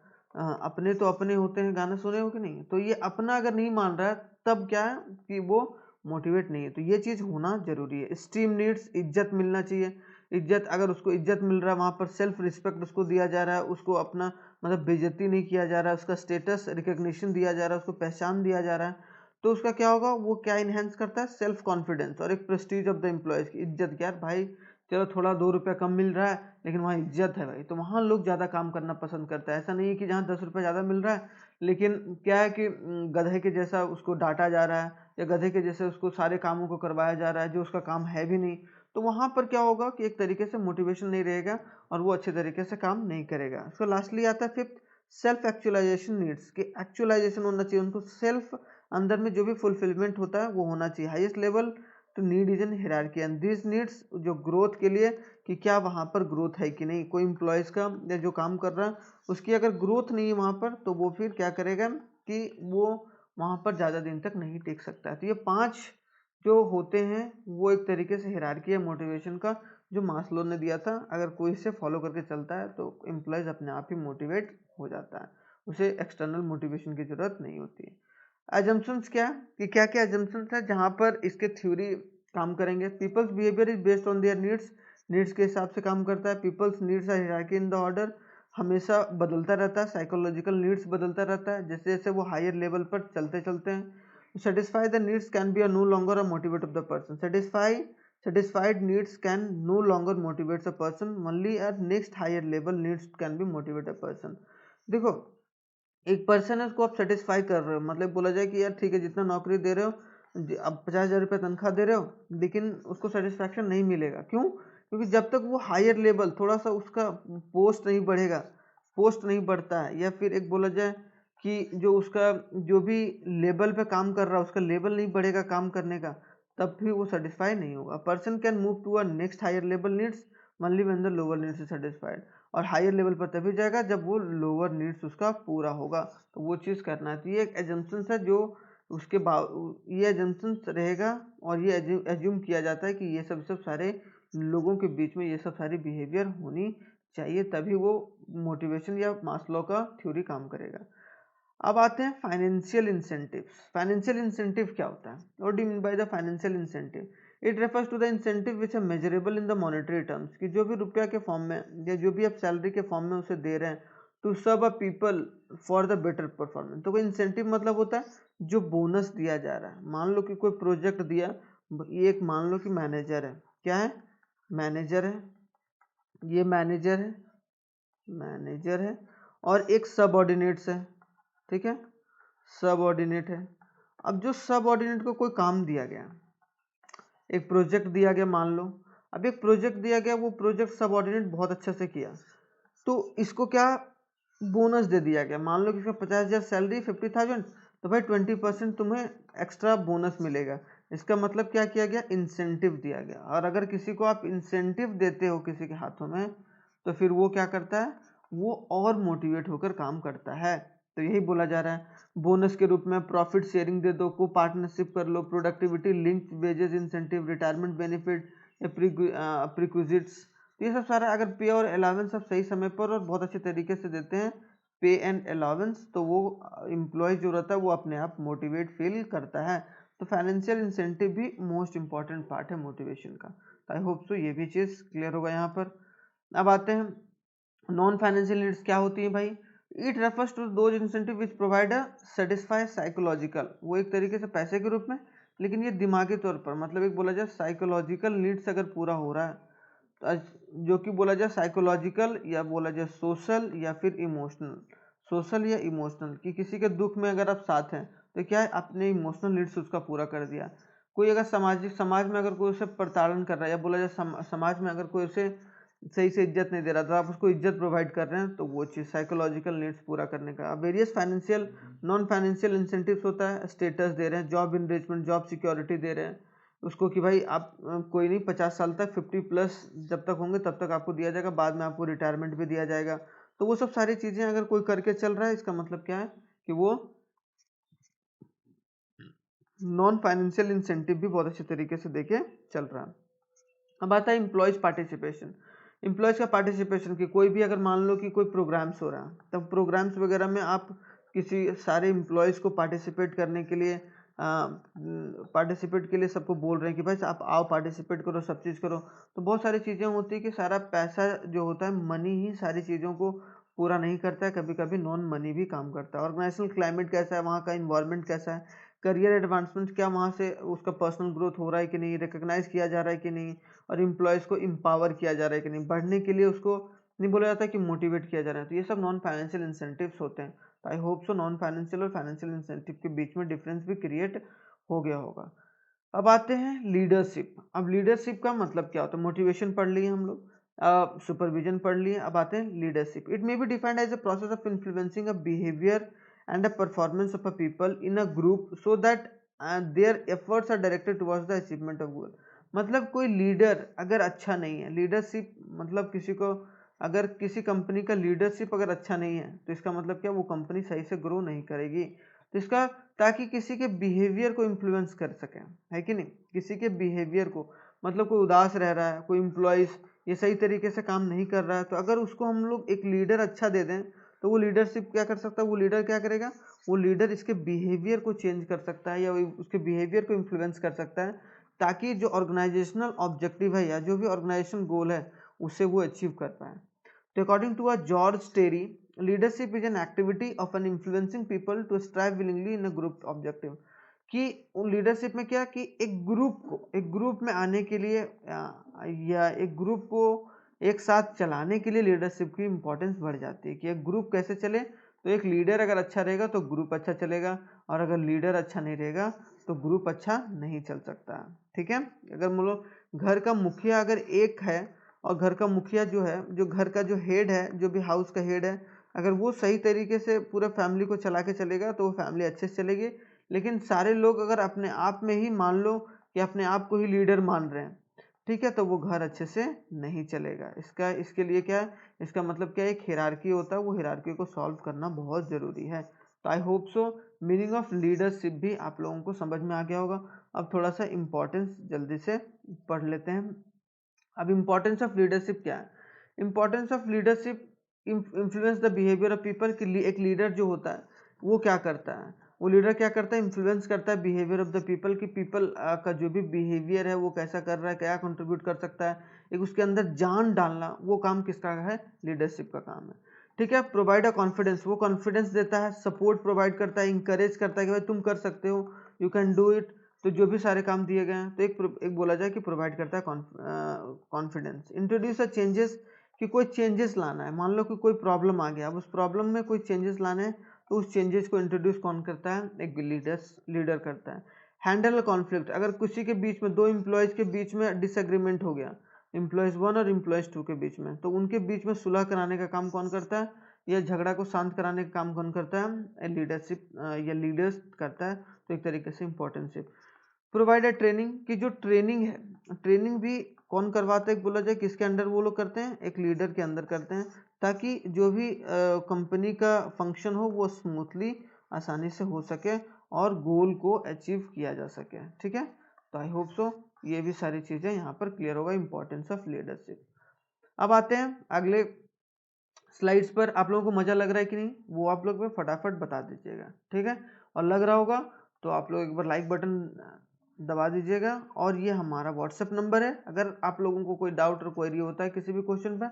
Speaker 1: अपने तो अपने होते हैं, गाना सुने हो कि नहीं, तो ये अपना अगर नहीं मान रहा है तब क्या है कि वो मोटिवेट नहीं है, तो ये चीज़ होना जरूरी है। स्टीम नीड्स, इज्जत मिलना चाहिए, इज्जत, अगर उसको इज्जत मिल रहा है वहाँ पर सेल्फ रिस्पेक्ट उसको दिया जा रहा है, उसको अपना मतलब बेइज्जती नहीं किया जा रहा है, उसका स्टेटस रिकग्निशन दिया जा रहा है, उसको पहचान दिया जा रहा है, तो उसका क्या होगा, वो क्या इन्हेंस करता है, सेल्फ कॉन्फिडेंस और एक प्रेस्टीज ऑफ द एम्प्लॉयज़ की इज्जत, क्या यार भाई चलो थोड़ा 2 रुपया कम मिल रहा है लेकिन वहाँ इज्जत है भाई, तो वहाँ लोग ज़्यादा काम करना पसंद करता है। ऐसा नहीं है कि जहाँ 10 रुपये ज़्यादा मिल रहा है लेकिन क्या है कि गधे के जैसा उसको डांटा जा रहा है, या गधे के जैसे उसको सारे कामों को करवाया जा रहा है जो उसका काम है भी नहीं, तो वहाँ पर क्या होगा कि एक तरीके से मोटिवेशन नहीं रहेगा और वो अच्छे तरीके से काम नहीं करेगा। सो लास्टली आता है फिफ्थ, सेल्फ एक्चुअलाइजेशन नीड्स, कि एक्चुअलाइजेशन होना चाहिए उनको, सेल्फ अंदर में जो भी फुलफिलमेंट होता है वो होना चाहिए। Highest level to need is an hierarchy and this needs, जो ग्रोथ के लिए कि क्या वहाँ पर ग्रोथ है कि नहीं, कोई इम्प्लॉयज़ का या जो काम कर रहा है उसकी अगर ग्रोथ नहीं है वहाँ पर, तो वो फिर क्या करेगा कि वो वहाँ पर ज़्यादा दिन तक नहीं टिक सकता है। तो ये 5 जो होते हैं वो एक तरीके से हियरार्की है मोटिवेशन का, जो मास्लो ने दिया था। अगर कोई इसे फॉलो करके चलता है तो एम्प्लॉयज़ अपने आप ही मोटिवेट हो जाता है, उसे एक्सटर्नल मोटिवेशन की ज़रूरत नहीं होती है। एजम्पशंस क्या, कि क्या क्या एजम्पशंस है जहाँ पर इसके थ्योरी काम करेंगे। People's behaviour is based on their needs, needs के हिसाब से काम करता है। People's needs are hierarchy in the order, हमेशा बदलता रहता है, साइकोलॉजिकल नीड्स बदलता रहता है जैसे जैसे वो हायर लेवल पर चलते चलते हैं। Satisfy the needs can be a no longer a motivate of the person, satisfied needs can no longer motivate a person, only at next higher level needs can be motivate a person। देखो एक person है उसको आप satisfy कर रहे हो, मतलब बोला जाए कि यार ठीक है जितना नौकरी दे रहे हो, अब 50,000 रुपये तनख्वाह दे रहे हो, लेकिन उसको सेटिस्फैक्शन नहीं मिलेगा। क्यों? क्योंकि जब तक वो हायर लेवल थोड़ा सा उसका पोस्ट नहीं बढ़ेगा, पोस्ट नहीं बढ़ता है, या फिर एक बोला जाए कि जो उसका जो भी लेवल पे काम कर रहा है उसका लेवल नहीं बढ़ेगा काम करने का, तब भी वो सेटिस्फाई नहीं होगा। Person can move to a next higher level needs only when the lower needs is satisfied, और हायर लेवल पर तभी जाएगा जब वो लोअर नीड्स उसका पूरा होगा। तो वो चीज़ करना है। तो ये एक एजम्पन्स है जो उसके ये एजम्पन्स रहेगा, और ये एज्यूम किया जाता है कि ये सब सारे लोगों के बीच में ये सब सारी बिहेवियर होनी चाहिए, तभी वो मोटिवेशन या मास्लो का थ्योरी काम करेगा। अब आते हैं फाइनेंशियल इंसेंटिव्स। फाइनेंशियल इंसेंटिव क्या होता है? What do you mean by the financial incentive? It refers to the incentive which are measurable in the monetary terms, कि जो भी रुपया के फॉर्म में या जो भी आप सैलरी के फॉर्म में उसे दे रहे हैं to serve a people for the better performance. तो कोई इंसेंटिव मतलब होता है जो बोनस दिया जा रहा है। मान लो कि कोई प्रोजेक्ट दिया, ये एक मान लो कि मैनेजर है, क्या है? मैनेजर है, ये मैनेजर है और एक सबऑर्डिनेट्स है, ठीक है, सबऑर्डिनेट है। अब जो सबऑर्डिनेट को कोई काम दिया गया, एक प्रोजेक्ट दिया गया मान लो, अब एक प्रोजेक्ट दिया गया, वो प्रोजेक्ट सबऑर्डिनेट बहुत अच्छे से किया, तो इसको क्या बोनस दे दिया गया। मान लो कि इसका 50,000 सैलरी, 50,000, तो भाई 20% तुम्हें एक्स्ट्रा बोनस मिलेगा। इसका मतलब क्या किया गया? इंसेंटिव दिया गया। और अगर किसी को आप इंसेंटिव देते हो किसी के हाथों में, तो फिर वो क्या करता है? वो और मोटिवेट होकर काम करता है। तो यही बोला जा रहा है, बोनस के रूप में प्रॉफिट शेयरिंग दे दो, को पार्टनरशिप कर लो, productivity linked wages incentive, retirement benefit, perquisites. ये सब सारा अगर पे और अलावेंस आप सही समय पर और बहुत अच्छे तरीके से देते हैं, पे एंड अलावेंस, तो वो एम्प्लॉय जो रहता है वो अपने आप मोटिवेट फील करता है। तो फाइनेंशियल इंसेंटिव भी मोस्ट इंपॉर्टेंट पार्ट है मोटिवेशन का। तो आई होप सो ये भी चीज़ क्लियर होगा यहाँ पर। अब आते हैं नॉन फाइनेंशियल नीड्स क्या होती है भाई? It refers to those incentive which provide a satisfy psychological, वो एक तरीके से पैसे के रूप में, लेकिन ये दिमागी तौर पर, मतलब एक बोला जाए साइकोलॉजिकल नीड्स अगर पूरा हो रहा है, जो कि बोला जाए साइकोलॉजिकल या बोला जाए सोशल या फिर इमोशनल, सोशल या इमोशनल, कि किसी के दुख में अगर आप साथ हैं तो क्या है, अपने इमोशनल नीड्स उसका पूरा कर दिया। कोई अगर समाज में अगर कोई उसे प्रताड़न कर रहा है, या बोला जाए समाज में अगर कोई उसे सही से इज्जत नहीं दे रहा, तो आप उसको इज्जत प्रोवाइड कर रहे हैं, तो वो चीज़ साइकोलॉजिकल नीड्स पूरा करने का। Various financial non financial incentives होता है, स्टेटस दे रहे हैं, जॉब इनरिचमेंट, जॉब सिक्योरिटी दे रहे हैं उसको, कि भाई आप कोई नहीं 50 साल तक 50+ जब तक होंगे तब तक आपको दिया जाएगा, बाद में आपको रिटायरमेंट भी दिया जाएगा। तो वो सब सारी चीज़ें अगर कोई करके चल रहा है, इसका मतलब क्या है कि वो नॉन फाइनेंशियल इंसेंटिव भी बहुत अच्छे तरीके से देके चल रहा है। अब आता है इम्प्लॉयज पार्टिसिपेशन। इम्प्लॉयज का पार्टिसिपेशन, की कोई भी अगर मान लो कि कोई प्रोग्राम्स हो रहा है, तब प्रोग्राम्स वगैरह में आप किसी सारे इम्प्लॉयज़ को पार्टिसिपेट करने के लिए सबको बोल रहे हैं कि भाई आप आओ पार्टिसिपेट करो, सब चीज़ करो। तो बहुत सारी चीज़ें होती है कि सारा पैसा जो होता है, मनी ही सारी चीज़ों को पूरा नहीं करता है, कभी कभी नॉन मनी भी काम करता है। ऑर्गेनाइजेशनल क्लाइमेट कैसा है, वहाँ का इन्वायरमेंट कैसा है, करियर एडवांसमेंट, क्या वहाँ से उसका पर्सनल ग्रोथ हो रहा है कि नहीं, रिकग्नाइज किया जा रहा है कि नहीं, और इम्प्लॉयज़ को एम्पावर किया जा रहा है कि नहीं, बढ़ने के लिए उसको नहीं बोला जाता कि मोटिवेट किया जा रहा है। तो ये सब नॉन फाइनेंशियल इंसेंटिव्स होते हैं। तो I hope so non financial और फाइनेंशियल इंसेंटिव के बीच में डिफरेंस भी क्रिएट हो गया होगा। अब आते हैं लीडरशिप। अब लीडरशिप का मतलब क्या होता है? मोटिवेशन पढ़ लिए हम लोग, सुपरविजन पढ़ लिए। अब आते हैं leadership. It may be defined as a process of influencing a behaviour and a performance of a people in a group so that their efforts are directed towards the achievement of goal. मतलब कोई leader अगर अच्छा नहीं है, leadership मतलब किसी को, अगर किसी कंपनी का लीडरशिप अगर अच्छा नहीं है तो इसका मतलब क्या, वो कंपनी सही से ग्रो नहीं करेगी। तो इसका, ताकि किसी के बिहेवियर को इन्फ्लुएंस कर सके, है कि नहीं, किसी के बिहेवियर को, मतलब कोई उदास रह रहा है, कोई इम्प्लॉइज ये सही तरीके से काम नहीं कर रहा है, तो अगर उसको हम लोग एक लीडर अच्छा दे दें तो वो लीडरशिप क्या कर सकता है, वो लीडर क्या करेगा, वो लीडर इसके बिहेवियर को चेंज कर सकता है या उसके बिहेवियर को इन्फ्लुएंस कर सकता है, ताकि जो ऑर्गेनाइजेशनल ऑब्जेक्टिव है या जो भी ऑर्गेनाइजेशन गोल है उसे वो अचीव कर पाए। तो according to George Terry, leadership is an activity of an influencing people to strive willingly in a group objective. कि लीडरशिप में क्या, कि एक ग्रुप को, एक ग्रुप में आने के लिए या एक ग्रुप को एक साथ चलाने के लिए लीडरशिप की इंपॉर्टेंस बढ़ जाती है। कि एक ग्रुप कैसे चले, तो एक लीडर अगर अच्छा रहेगा तो ग्रुप अच्छा चलेगा, और अगर लीडर अच्छा नहीं रहेगा तो ग्रुप अच्छा नहीं चल सकता। ठीक है, अगर मान लो घर का मुखिया अगर एक है, और घर का मुखिया जो है, जो घर का जो हेड है, जो भी हाउस का हेड है, अगर वो सही तरीके से पूरा फैमिली को चला के चलेगा तो वो फैमिली अच्छे से चलेगी। लेकिन सारे लोग अगर अपने आप में ही मान लो कि अपने आप को ही लीडर मान रहे हैं, ठीक है, तो वो घर अच्छे से नहीं चलेगा। इसके लिए क्या है, इसका मतलब क्या है, एक हिरार्की होता है, वो हिरार्की को सॉल्व करना बहुत ज़रूरी है। तो I hope so meaning of leadership भी आप लोगों को समझ में आ गया होगा। अब थोड़ा सा इम्पोर्टेंस जल्दी से पढ़ लेते हैं। अब इम्पोर्टेंस ऑफ लीडरशिप क्या है, importance of leadership influence the behaviour of people. कि एक लीडर जो होता है वो क्या करता है, वो लीडर क्या करता है, इन्फ्लुएंस करता है बिहेवियर ऑफ द पीपल। कि पीपल का जो भी बिहेवियर है वो कैसा कर रहा है, क्या कंट्रीब्यूट कर सकता है, एक उसके अंदर जान डालना, वो काम किसका है, लीडरशिप का काम है। ठीक है, प्रोवाइड अ कॉन्फिडेंस, वो कॉन्फिडेंस देता है, सपोर्ट प्रोवाइड करता है, इंकरेज करता है कि भाई तुम कर सकते हो, यू कैन डू इट। तो जो भी सारे काम दिए गए हैं, तो एक बोला जाए कि प्रोवाइड करता है कॉन्फिडेंस। इंट्रोड्यूस अ चेंजेस, कि कोई चेंजेस लाना है, मान लो कि कोई प्रॉब्लम आ गया, अब उस प्रॉब्लम में कोई चेंजेस लाने हैं, तो उस चेंजेस को इंट्रोड्यूस कौन करता है, एक लीडर करता है। हैंडल कॉन्फ्लिक्ट, अगर किसी के बीच में, दो एम्प्लॉयज के बीच में डिसएग्रीमेंट हो गया, एम्प्लॉयज 1 और एम्प्लॉयज 2 के बीच में, तो उनके बीच में सुलह कराने का काम कौन करता है, या झगड़ा को शांत कराने का काम कौन करता है, लीडरशिप या लीडर्स करता है। तो एक तरीके से इंपॉर्टेंशिप। प्रोवाइड अ ट्रेनिंग, की जो ट्रेनिंग है, ट्रेनिंग भी कौन करवाता है, बोला जाए किसके अंडर वो लोग करते हैं, एक लीडर के अंदर करते हैं, ताकि जो भी कंपनी का फंक्शन हो वो स्मूथली आसानी से हो सके और गोल को अचीव किया जा सके। ठीक है, तो आई होप सो ये भी सारी चीज़ें यहाँ पर क्लियर होगा, इंपॉर्टेंस ऑफ लीडरशिप। अब आते हैं अगले स्लाइड्स पर। आप लोगों को मजा लग रहा है कि नहीं, वो आप लोग में फटाफट बता दीजिएगा। ठीक है, और लग रहा होगा तो आप लोग एक बार लाइक बटन दबा दीजिएगा। और ये हमारा व्हाट्सएप नंबर है, अगर आप लोगों को कोई डाउट और क्वेरी होता है किसी भी क्वेश्चन पर,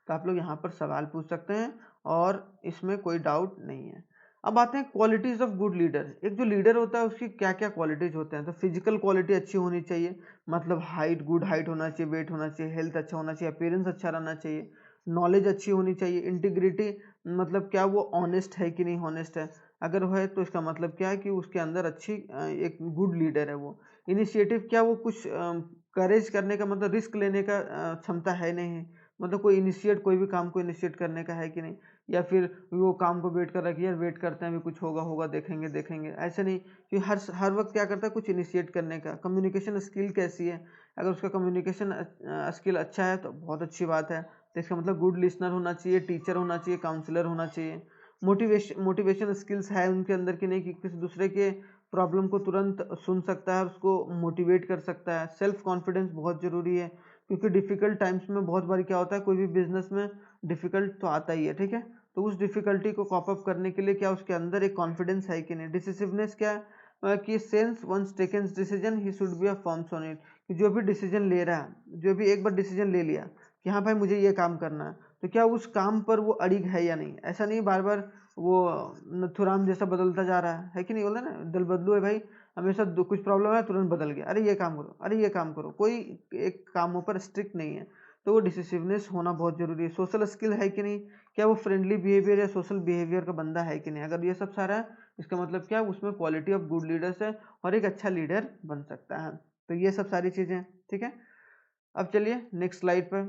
Speaker 1: तो आप लोग यहाँ पर सवाल पूछ सकते हैं और इसमें कोई डाउट नहीं है। अब आते हैं क्वालिटीज ऑफ गुड लीडर। एक जो लीडर होता है उसकी क्या क्या क्वालिटीज होते हैं, तो फिजिकल क्वालिटी अच्छी होनी चाहिए, मतलब हाइट, गुड हाइट होना चाहिए, वेट होना चाहिए, हेल्थ अच्छा होना चाहिए, अपीयरेंस अच्छा रहना चाहिए, नॉलेज अच्छी होनी चाहिए, इंटीग्रिटी, मतलब क्या वो ऑनेस्ट है कि नहीं हॉनेस्ट है, अगर है तो इसका मतलब क्या है कि उसके अंदर अच्छी एक गुड लीडर है वो। इनिशिएटिव, क्या वो कुछ करेज करने का, मतलब रिस्क लेने का क्षमता है नहीं है, मतलब कोई इनिशिएट, कोई भी काम को इनिशिएट करने का है कि नहीं, या फिर वो काम को वेट कर रहा है कि यार वेट करते हैं अभी कुछ होगा होगा देखेंगे देखेंगे, ऐसे नहीं कि हर वक्त क्या करता है, कुछ इनिशिएट करने का। कम्युनिकेशन स्किल कैसी है, अगर उसका कम्युनिकेशन स्किल अच्छा है तो बहुत अच्छी बात है, तो इसका मतलब गुड लिसनर होना चाहिए, टीचर होना चाहिए, काउंसलर होना चाहिए। मोटिवेशन स्किल्स है उनके अंदर कि नहीं, कि किसी दूसरे के प्रॉब्लम को तुरंत सुन सकता है, उसको मोटिवेट कर सकता है। सेल्फ कॉन्फिडेंस बहुत ज़रूरी है, क्योंकि डिफ़िकल्ट टाइम्स में बहुत बार क्या होता है, कोई भी बिजनेस में डिफ़िकल्ट तो आता ही है, ठीक है, तो उस डिफ़िकल्टी को कॉप अप करने के लिए क्या उसके अंदर एक कॉन्फिडेंस है कि नहीं। डिसिसिवनेस क्या है, कि sense once taken decision he should be a firms on it, कि जो भी डिसीजन ले रहा है, जो भी एक बार डिसीजन ले लिया कि हाँ भाई मुझे ये काम करना है, तो क्या उस काम पर वो अड़िग है या नहीं। ऐसा नहीं बार बार वो नथुराम जैसा बदलता जा रहा है कि नहीं, बोलते ना दल बदलू है भाई, हमेशा कुछ प्रॉब्लम है तुरंत बदल गया, अरे ये काम करो, अरे ये काम करो, कोई एक कामों पर स्ट्रिक्ट नहीं है। तो वो डिसिसिवनेस होना बहुत जरूरी है। सोशल स्किल है कि नहीं, क्या वो फ्रेंडली बिहेवियर या सोशल बिहेवियर का बंदा है कि नहीं, अगर ये सब सारा है इसका मतलब क्या, उसमें क्वालिटी ऑफ गुड लीडर्स है और एक अच्छा लीडर बन सकता है। तो ये सब सारी चीज़ें, ठीक है। अब चलिए नेक्स्ट स्लाइड पर।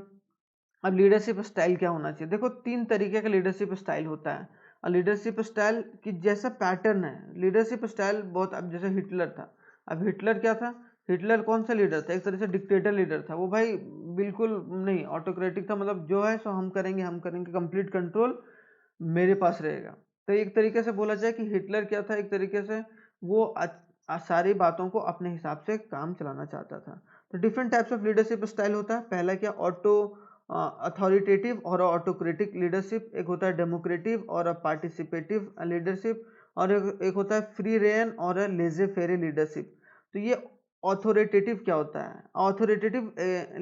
Speaker 1: अब लीडरशिप स्टाइल क्या होना चाहिए? देखो 3 तरीके का लीडरशिप स्टाइल होता है और लीडरशिप स्टाइल की जैसा पैटर्न है लीडरशिप स्टाइल बहुत। अब जैसे हिटलर था, अब हिटलर क्या था? हिटलर कौन सा लीडर था? एक तरह से डिक्टेटर लीडर था वो भाई, बिल्कुल नहीं ऑटोक्रेटिक था, मतलब जो है सो हम करेंगे, कंप्लीट कंट्रोल मेरे पास रहेगा। तो एक तरीके से बोला जाए कि हिटलर क्या था, एक तरीके से वो सारी बातों को अपने हिसाब से काम चलाना चाहता था। तो different types of leadership style होता है। पहला क्या, ऑटो अथॉरिटेटिव और ऑटोक्रेटिक लीडरशिप, एक होता है डेमोक्रेटिव और पार्टिसिपेटिव लीडरशिप, और एक होता है फ्री रेन और लेजे फेरे लीडरशिप। तो ये ऑथोरिटेटिव क्या होता है? Authoritative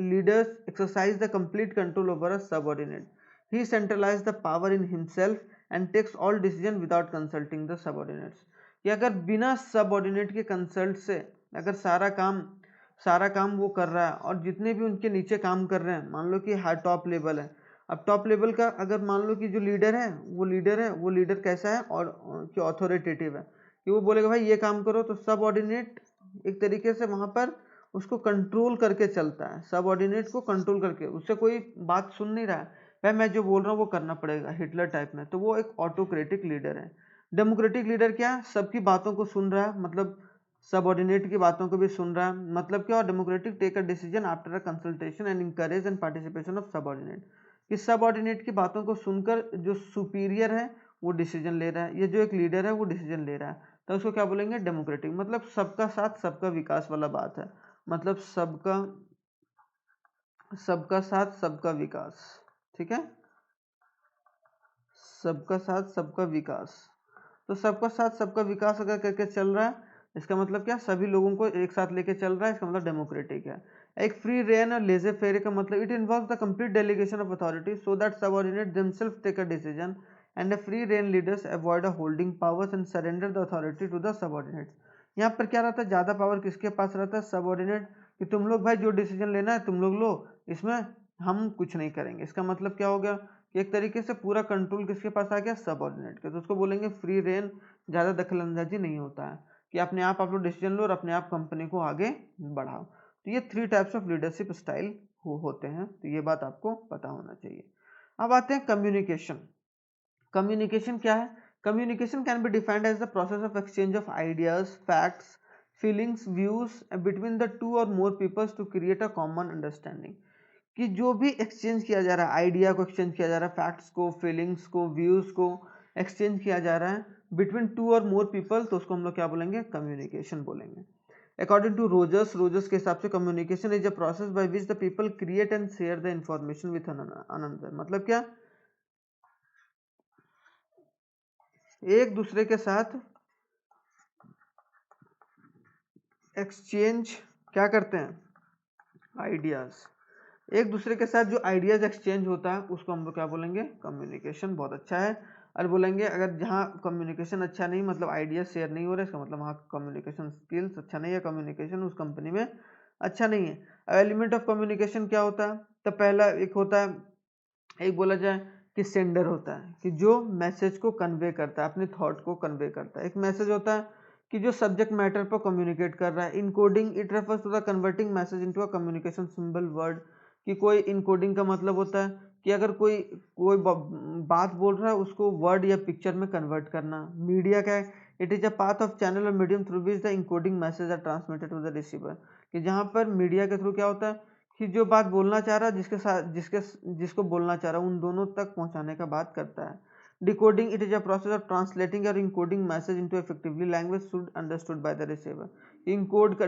Speaker 1: leaders exercise the complete control over a subordinate. He centralized the power in himself and takes all decision without consulting the subordinates। कि अगर बिना सबऑर्डिनेट के कंसल्ट से अगर सारा काम वो कर रहा है और जितने भी उनके नीचे काम कर रहे हैं, मान लो कि हाई टॉप लेवल है, अब टॉप लेवल का अगर मान लो कि जो वो लीडर कैसा है और कि ऑथोरिटेटिव है, कि वो बोलेगा भाई ये काम करो, तो सबऑर्डिनेट एक तरीके से वहां पर उसको कंट्रोल करके चलता है, सबऑर्डिनेट को कंट्रोल करके, उससे कोई बात सुन नहीं रहा है भाई, मैं जो बोल रहा हूँ वो करना पड़ेगा, हिटलर टाइप में। तो वो एक ऑटोक्रेटिक लीडर है। डेमोक्रेटिक लीडर क्या है? सबकी बातों को सुन रहा है, मतलब सबऑर्डिनेट की बातों को भी सुन रहा है, मतलब क्या? Democratic take a decision after a consultation and encourage and participation of subordinate. कि सबऑर्डिनेट की बातों को सुनकर जो सुपीरियर है वो डिसीजन ले रहा है, ये जो एक लीडर है वो डिसीजन ले रहा है, तो उसको क्या बोलेंगे? डेमोक्रेटिक। मतलब सबका साथ सबका विकास वाला बात है, मतलब सबका साथ सबका विकास। ठीक है, सबका साथ सबका विकास। तो सबका साथ सबका विकास अगर करके चल रहा है, इसका मतलब क्या? सभी लोगों को एक साथ लेके चल रहा है, इसका मतलब डेमोक्रेटिक है। एक फ्री रेन और लेजे फेरे का मतलब it involves the complete delegation of authority so that subordinate themselves take a decision and a free rein leaders avoid a holding powers and surrender the authority to the subordinates. यहाँ पर क्या रहता है? ज्यादा power किसके पास रहता है? Subordinate. कि तुम लोग भाई जो डिसीजन लेना है तुम लोग लो, इसमें हम कुछ नहीं करेंगे। इसका मतलब क्या हो गया कि एक तरीके से पूरा कंट्रोल किसके पास आ गया? सबऑर्डिनेट के। तो उसको बोलेंगे फ्री रेन, ज़्यादा दखल अंदाजी नहीं होता है, कि अपने आप लोग डिसीजन लो और अपने आप कंपनी को आगे बढ़ाओ। तो ये 3 टाइप्स ऑफ लीडरशिप स्टाइल होते हैं, तो ये बात आपको पता होना चाहिए। अब आते हैं कम्युनिकेशन। कम्युनिकेशन क्या है? Communication can be defined as the process of exchange of ideas, facts, feelings, views between the two or more peoples to create a common understanding. कि जो भी एक्सचेंज किया जा रहा है, आइडिया को एक्सचेंज किया जा रहा है, फैक्ट्स को, फीलिंग्स को, व्यूज को एक्सचेंज किया जा रहा है between two or more people, तो उसको हम लोग क्या बोलेंगे? कम्युनिकेशन बोलेंगे। अकॉर्डिंग टू रोजर्स के हिसाब से communication is a process by which the people create and share the information with another. मतलब क्या? एक दूसरे के साथ एक्सचेंज क्या करते हैं? आइडियाज। एक दूसरे के साथ जो आइडियाज एक्सचेंज होता है उसको हम लोग क्या बोलेंगे? कम्युनिकेशन। बहुत अच्छा है। और बोलेंगे अगर जहाँ कम्युनिकेशन अच्छा नहीं, मतलब आइडिया शेयर नहीं हो रहा है, इसका मतलब वहाँ कम्युनिकेशन स्किल्स अच्छा नहीं है, कम्युनिकेशन उस कंपनी में अच्छा नहीं है। अब एलिमेंट ऑफ कम्युनिकेशन क्या होता है? तो पहला एक होता है, एक बोला जाए कि सेंडर होता है, कि जो मैसेज को कन्वे करता है, अपने थॉट को कन्वे करता है। एक मैसेज होता है कि जो सब्जेक्ट मैटर पर कम्युनिकेट कर रहा है। Encoding it refers to the converting message into a communication symbol word. कि कोई इनकोडिंग का मतलब होता है कि अगर कोई कोई बात बोल रहा है उसको वर्ड या पिक्चर में कन्वर्ट करना। मीडिया का है, it is a path of channel or medium through which the encoding message are transmitted to the receiver. कि जहाँ पर मीडिया के थ्रू क्या होता है कि जो बात बोलना चाह रहा है, जिसको बोलना चाह रहा है, उन दोनों तक पहुंचाने का बात करता है। Decoding it is a process of translating or encoding message into effectively language should understood by the receiver.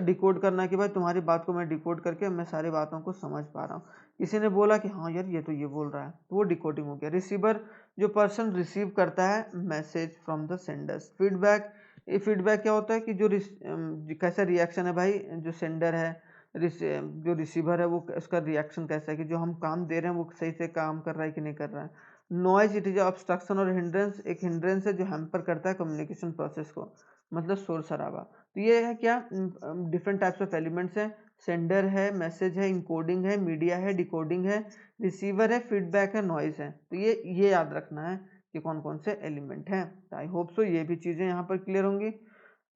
Speaker 1: Decode करना कि भाई तुम्हारी बात को मैं डिकोड करके मैं सारी बातों को समझ पा रहा हूँ। किसी ने बोला कि हाँ यार ये तो ये बोल रहा है, तो वो डिकोडिंग हो गया। रिसीवर, जो पर्सन रिसीव करता है message from the Sanders. Feedback, ये फीडबैक क्या होता है कि कैसा रिएक्शन है भाई जो सेंडर है, जो रिसीवर है वो उसका रिएक्शन कैसा है, कि जो हम काम दे रहे हैं वो सही से काम कर रहा है कि नहीं कर रहा है। नॉइज इट इज ऑब्स्ट्रक्शन और हिंड्रेंस, एक हिंड्रेंस है जो हैम्पर करता है कम्युनिकेशन प्रोसेस को, मतलब शोर शराबा। तो ये है क्या? डिफरेंट टाइप्स ऑफ एलिमेंट्स हैं। सेंडर है, मैसेज है, इनकोडिंग है, मीडिया है, डिकोडिंग है, रिसीवर है, फीडबैक है, नॉइज है। तो ये याद रखना है कि कौन कौन से एलिमेंट हैं। आई होप सो ये भी चीज़ें यहाँ पर क्लियर होंगी।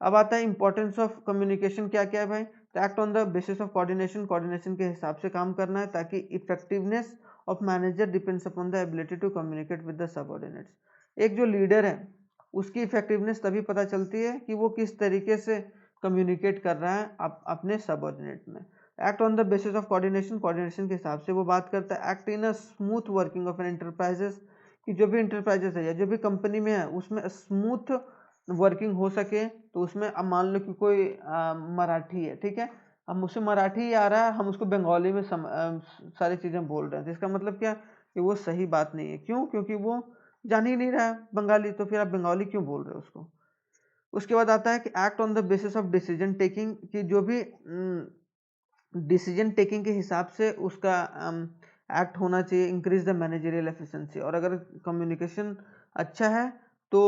Speaker 1: अब आता है इंपॉर्टेंस ऑफ कम्युनिकेशन क्या क्या है भाई? तो act on the basis of coordination, coordination के हिसाब से काम करना है ताकि effectiveness of manager depends upon the ability to communicate with the subordinates. एक जो लीडर है उसकी इफेक्टिवनेस तभी पता चलती है कि वो किस तरीके से कम्युनिकेट कर रहा है अपने सबऑर्डिनेट में। Act on the basis of coordination, coordination के हिसाब से वो बात करता है। Act in a smooth working of an enterprises, कि जो भी इंटरप्राइजेस है या जो भी कंपनी में है उसमें स्मूथ वर्किंग हो सके। तो उसमें अब मान लो कि कोई मराठी है, ठीक है, हम उसे मराठी आ रहा है, हम उसको बंगाली में सारी चीज़ें बोल रहे हैं, तो इसका मतलब क्या कि वो सही बात नहीं है। क्यों? क्योंकि वो जान ही नहीं रहा है बंगाली, तो फिर आप बंगाली क्यों बोल रहे हो उसको। उसके बाद आता है कि act on the basis of decision taking, कि जो भी डिसीजन टेकिंग के हिसाब से उसका एक्ट होना चाहिए। इंक्रीज द मैनेजरियल एफिशिएंसी, और अगर कम्युनिकेशन अच्छा है तो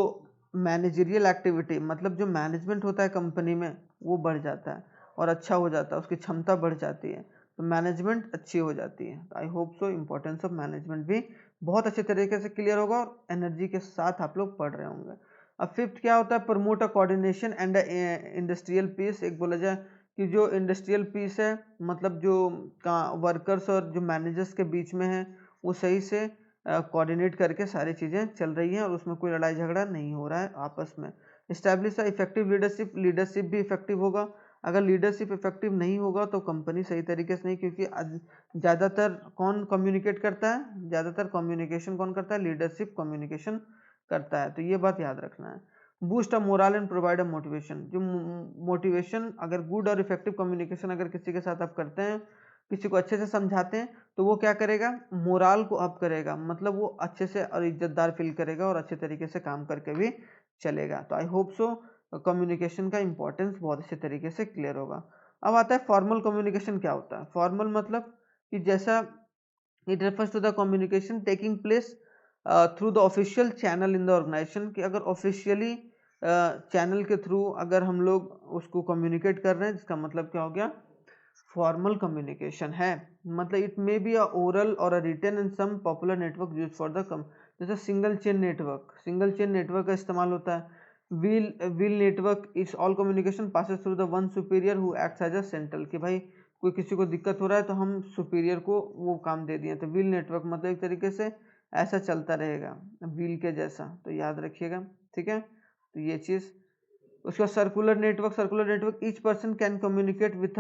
Speaker 1: मैनेजरियल एक्टिविटी, मतलब जो मैनेजमेंट होता है कंपनी में वो बढ़ जाता है और अच्छा हो जाता है, उसकी क्षमता बढ़ जाती है, तो मैनेजमेंट अच्छी हो जाती है। I hope so importance of management भी बहुत अच्छे तरीके से क्लियर होगा और एनर्जी के साथ आप लोग पढ़ रहे होंगे। अब फिफ्थ क्या होता है? Promote a coordination and industrial peace. एक बोला जाए कि जो इंडस्ट्रियल पीस है, मतलब जो वर्कर्स और जो मैनेजर्स के बीच में है वो सही से कोऑर्डिनेट करके सारी चीज़ें चल रही हैं और उसमें कोई लड़ाई झगड़ा नहीं हो रहा है आपस में। इस्टेब्लिश इफेक्टिव लीडरशिप, लीडरशिप भी इफेक्टिव होगा। अगर लीडरशिप इफेक्टिव नहीं होगा तो कंपनी सही तरीके से नहीं, क्योंकि ज़्यादातर कौन कम्युनिकेट करता है? ज़्यादातर कम्युनिकेशन कौन करता है? लीडरशिप कम्युनिकेशन करता है, तो ये बात याद रखना है। Boost a moral and provide a motivation, जो मोटिवेशन, अगर गुड और इफेक्टिव कम्युनिकेशन अगर किसी के साथ आप करते हैं, किसी को अच्छे से समझाते हैं, तो वो क्या करेगा? मोरल को अप करेगा, मतलब वो अच्छे से और इज्जतदार फील करेगा और अच्छे तरीके से काम करके भी चलेगा। तो आई होप सो कम्युनिकेशन का इंपॉर्टेंस बहुत अच्छे तरीके से क्लियर होगा। अब आता है फॉर्मल कम्युनिकेशन क्या होता है। फॉर्मल मतलब कि जैसा it refers to the communication taking place through the official channel in the organisation, कि अगर ऑफिशियली चैनल के थ्रू अगर हम लोग उसको कम्युनिकेट कर रहे हैं, जिसका मतलब क्या हो गया? फॉर्मल कम्युनिकेशन है। मतलब it may be a oral or a written in some popular network use for the जैसे single chain network, single chain network का इस्तेमाल होता है। Wheel network is all communication passes through the one superior who acts as a central, कि भाई कोई किसी को दिक्कत हो रहा है तो हम सुपीरियर को वो काम दे दिए। तो व्हील नेटवर्क मतलब एक तरीके से ऐसा चलता रहेगा व्हील के जैसा, तो याद रखिएगा, ठीक है। तो ये चीज़। उसके बाद circular network, circular network each person can communicate with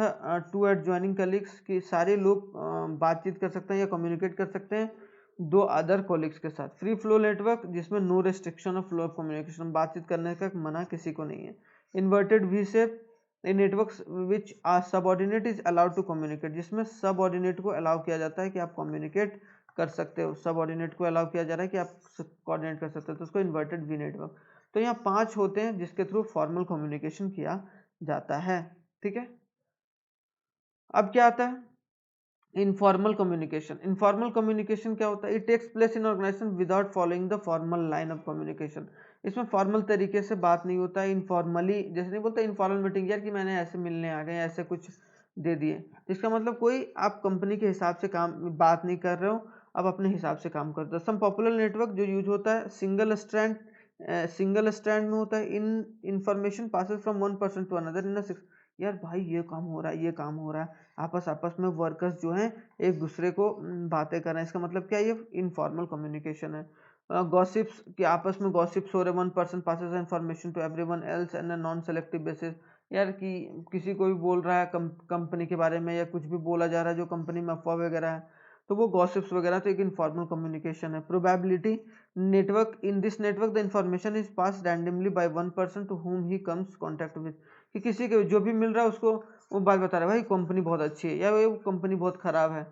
Speaker 1: to adjoining colleagues, कि सारे लोग बातचीत कर सकते हैं या कम्युनिकेट कर सकते हैं दो अदर कोलिग्स के साथ। फ्री फ्लो नेटवर्क, जिसमें no restriction of flow of communication, बातचीत करने का मना किसी को नहीं है। Inverted V shape networks which are subordinate is allowed to communicate, जिसमें सबऑर्डिनेट को अलाउ किया जाता है कि आप कम्युनिकेट कर सकते हो, सबऑर्डिनेट को अलाउ किया जा रहा है कि आप कोऑर्डिनेट कर सकते हो, तो उसको इन्वर्टेड वी नेटवर्क। तो यहाँ 5 होते हैं जिसके थ्रू फॉर्मल कम्युनिकेशन किया जाता है, ठीक है। अब क्या आता है? Informal communication. इनफॉर्मल कम्युनिकेशन क्या होता है? It takes place in organisation without following the formal line of communication. इसमें फॉर्मल तरीके से बात नहीं होता है, इनफॉर्मली, जैसे नहीं बोलते इनफॉर्मल मीटिंग, यार कि मैंने ऐसे मिलने आ गए, ऐसे कुछ दे दिए, इसका मतलब कोई आप कंपनी के हिसाब से काम बात नहीं कर रहे हो, आप अपने हिसाब से काम करते हो। सम पॉपुलर नेटवर्क जो यूज होता है सिंगल स्ट्रैंड, सिंगल स्ट्रैंड में होता है। In information passes from one person to another in यार भाई ये काम हो रहा है, ये काम हो रहा है, आपस में वर्कर्स जो हैं एक दूसरे को बातें कर रहे हैं, इसका मतलब क्या है? ये इनफॉर्मल कम्युनिकेशन है। गॉसिप्स, कि आपस में गॉसिप्स हो रहे, one person passes information to everyone else and a non selective basis, यार कि किसी को भी बोल रहा है कंपनी के बारे में या कुछ भी बोला जा रहा है जो कंपनी में अफवाह वगैरह है, तो वो गॉसिप्स वगैरह, तो एक इनफॉर्मल कम्युनिकेशन है। Probability network, in this network the information is pass randomly by one person to whom he comes contact with, कि किसी के जो भी मिल रहा है उसको वो बात बता रहा है, भाई कंपनी बहुत अच्छी है या वो कंपनी बहुत खराब है,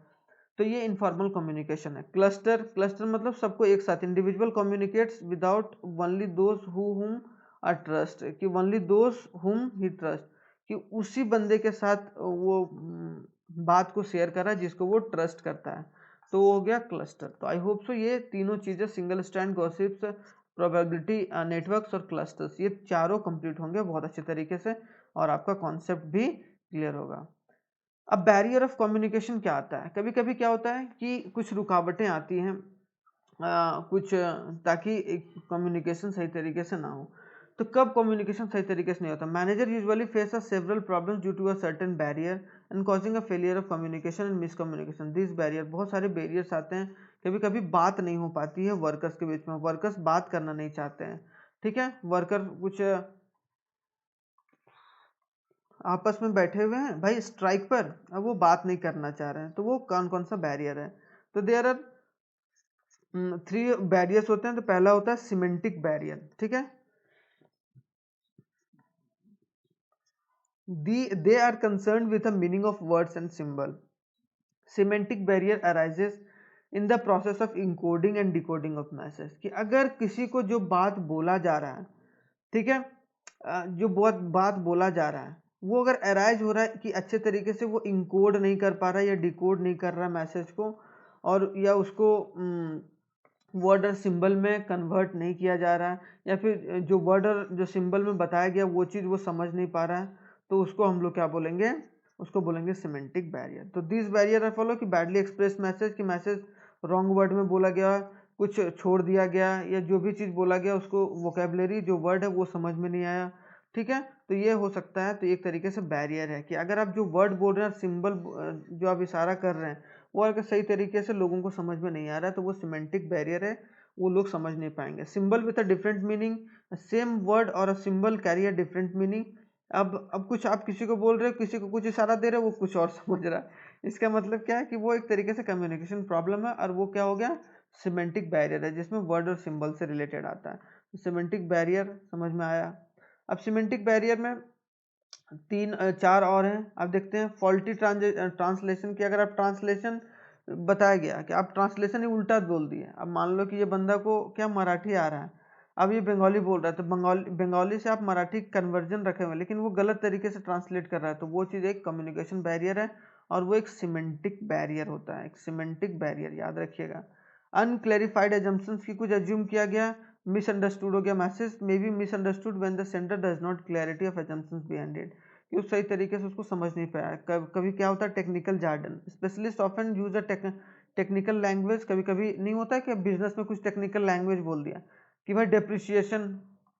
Speaker 1: तो ये इनफॉर्मल कम्युनिकेशन है। क्लस्टर, क्लस्टर मतलब सबको एक साथ, individual communicates without only those whom are trust, कि only those whom he trust, कि उसी बंदे के साथ वो बात को शेयर कर रहा है जिसको वो ट्रस्ट करता है, तो वो हो गया क्लस्टर। तो आई होप सो ये तीनों चीज़ें, single stand, gossips, probability networks और क्लस्टर्स, ये चारों कंप्लीट होंगे बहुत अच्छे तरीके से और आपका कॉन्सेप्ट भी क्लियर होगा। अब बैरियर ऑफ कम्युनिकेशन क्या आता है? कभी कभी क्या होता है कि कुछ रुकावटें आती हैं कुछ ताकि एक कम्युनिकेशन सही तरीके से ना हो। तो कब कम्युनिकेशन सही तरीके से नहीं होता? Manager usually face a several problems due to a certain barrier, and causing a failure of communication and miscommunication. This barrier, बहुत सारे बैरियर्स आते हैं, कभी कभी बात नहीं हो पाती है वर्कर्स के बीच में, वर्कर्स बात करना नहीं चाहते हैं, ठीक है, वर्कर कुछ आपस में बैठे हुए हैं भाई स्ट्राइक पर, अब वो बात नहीं करना चाह रहे हैं, तो वो कौन कौन सा बैरियर है? तो देयर आर 3 बैरियर्स होते हैं। तो पहला होता है सिमेंटिक बैरियर, ठीक है, they are concerned with the meaning of words and symbol. Semantic barrier arises in the process of encoding and decoding of message, कि अगर किसी को जो बात बोला जा रहा है, ठीक है, जो बात बोला जा रहा है वो अगर अराइज हो रहा है कि अच्छे तरीके से वो इनकोड नहीं कर पा रहा है या डिकोड नहीं कर रहा मैसेज को, और या उसको वर्ड और सिंबल में कन्वर्ट नहीं किया जा रहा है, या फिर जो वर्ड और जो सिंबल में बताया गया वो चीज़ वो समझ नहीं पा रहा है, तो उसको हम लोग क्या बोलेंगे? उसको बोलेंगे सिमेंटिक बैरियर। तो दिस बैरियर आर फॉलो कि बैडली एक्सप्रेस मैसेज, कि मैसेज रॉन्ग वर्ड में बोला गया, कुछ छोड़ दिया गया, या जो भी चीज़ बोला गया उसको वोकेबलरी जो वर्ड है वो समझ में नहीं आया, ठीक है, तो ये हो सकता है। तो एक तरीके से बैरियर है कि अगर आप जो वर्ड बोल रहे हैं, सिंबल जो आप इशारा कर रहे हैं, वो अगर सही तरीके से लोगों को समझ में नहीं आ रहा है, तो वो सिमेंटिक बैरियर है, वो लोग समझ नहीं पाएंगे। Symbol with a different meaning, same word or a symbol carry a different meaning. अब कुछ आप किसी को बोल रहे हो, किसी को कुछ इशारा दे रहे हो, वो कुछ और समझ रहा है। इसका मतलब क्या है कि वो एक तरीके से कम्युनिकेशन प्रॉब्लम है, और वो क्या हो गया? सिमेंटिक बैरियर है, जिसमें वर्ड और सिंबल से रिलेटेड आता है। सिमेंटिक बैरियर समझ में आया। अब सिमेंटिक बैरियर में 4 और हैं। आप देखते हैं फॉल्टी ट्रांसलेशन की, अगर आप ट्रांसलेशन बताया गया कि आप ट्रांसलेशन ही उल्टा बोल दिए। अब मान लो कि ये बंदा को क्या मराठी आ रहा है, अब ये बंगाली बोल रहा है, तो बंगाली से आप मराठी कन्वर्जन रखे हुए, लेकिन वो गलत तरीके से ट्रांसलेट कर रहा है, तो वो चीज़ एक कम्युनिकेशन बैरियर है, और वो एक सिमेंटिक बैरियर होता है, एक सिमेंटिक बैरियर, याद रखिएगा। अनक्लैरिफाइड एजम्पशंस की, कुछ एज्यूम किया गया, मिसअंडरस्टूड हो गया message, may be misunderstood when the sender does not clarity of assumptions behind it, कि उस सही तरीके से उसको समझ नहीं पाया। कभी क्या होता है? Technical Jordan, specialist often use a technical language, कभी कभी नहीं होता है कि बिजनेस में कुछ टेक्निकल लैंग्वेज बोल दिया कि भाई डेप्रिसिएशन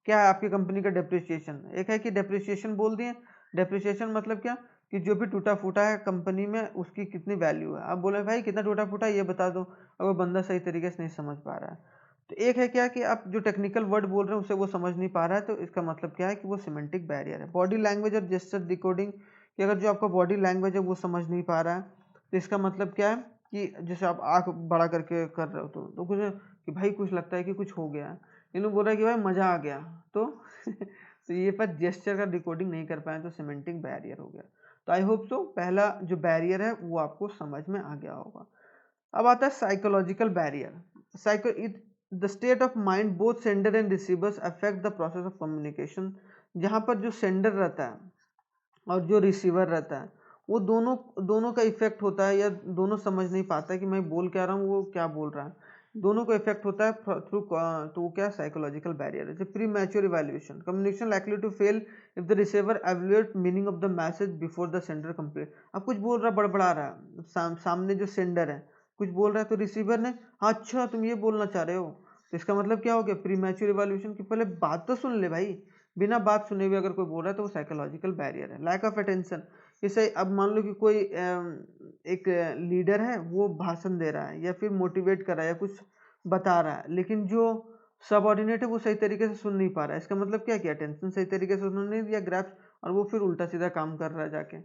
Speaker 1: क्या है आपकी कंपनी का? डेप्रिसिएशन एक है कि डेप्रिसिएशन बोल दिए। डेप्रिसिएशन मतलब क्या? कि जो भी टूटा फूटा है कंपनी में उसकी कितनी वैल्यू है। आप बोले भाई कितना टूटा फूटा है ये बता दो, अब वो बंदा सही तरीके से नहीं समझ पा रहा है। तो एक है क्या कि आप जो टेक्निकल वर्ड बोल रहे हैं उसे वो समझ नहीं पा रहा है, तो इसका मतलब क्या है कि वो सिमेंटिक बैरियर है। बॉडी लैंग्वेज और जेस्चर डिकोडिंग, कि अगर जो आपका बॉडी लैंग्वेज है वो समझ नहीं पा रहा है, तो इसका मतलब क्या है कि जैसे आप आंख बड़ा करके कर रहे हो, तो कुछ कि भाई कुछ लगता है कि कुछ हो गया, इन लोग बोल रहा है कि भाई मजा आ गया, तो तो ये पर जेस्चर का डिकोडिंग नहीं कर पाए तो सिमेंटिक बैरियर हो गया। तो आई होप सो पहला जो बैरियर है वो आपको समझ में आ गया होगा। अब आता है psychological barrier. Psycho the state of mind both sender and receivers affect the process of communication, जहाँ पर जो सेंडर रहता है और जो रिसीवर रहता है वो दोनों दोनों का इफेक्ट होता है, या दोनों समझ नहीं पाता है कि मैं बोल क्या रहा हूँ, वो क्या बोल रहा है, दोनों को इफेक्ट होता है थ्रू, तो वो क्या साइकोलॉजिकल बैरियर है। Premature evaluation, communication likely to fail if the receiver evaluate meaning of the message before the sender complete. अब कुछ बोल रहा है, बड़बड़ा रहा है, सामने जो सेंडर है कुछ बोल रहा है, तो रिसीवर ने हाँ अच्छा तुम ये बोलना चाह रहे हो, तो इसका मतलब क्या हो गया? प्री मैच्योर इवैल्यूएशन, की पहले बात तो सुन ले भाई, बिना बात सुने हुए अगर कोई बोल रहा है तो वो साइकोलॉजिकल बैरियर है। लैक ऑफ अटेंशन, जैसे अब मान लो कि कोई एक लीडर है वो भाषण दे रहा है या फिर मोटिवेट कर रहा है या कुछ बता रहा है, लेकिन जो सबऑर्डिनेट है वो सही तरीके से सुन नहीं पा रहा है, इसका मतलब क्या? अटेंशन सही तरीके से सुन नहीं दिया, ग्रैप्स, और वो फिर उल्टा सीधा काम कर रहा है जाके।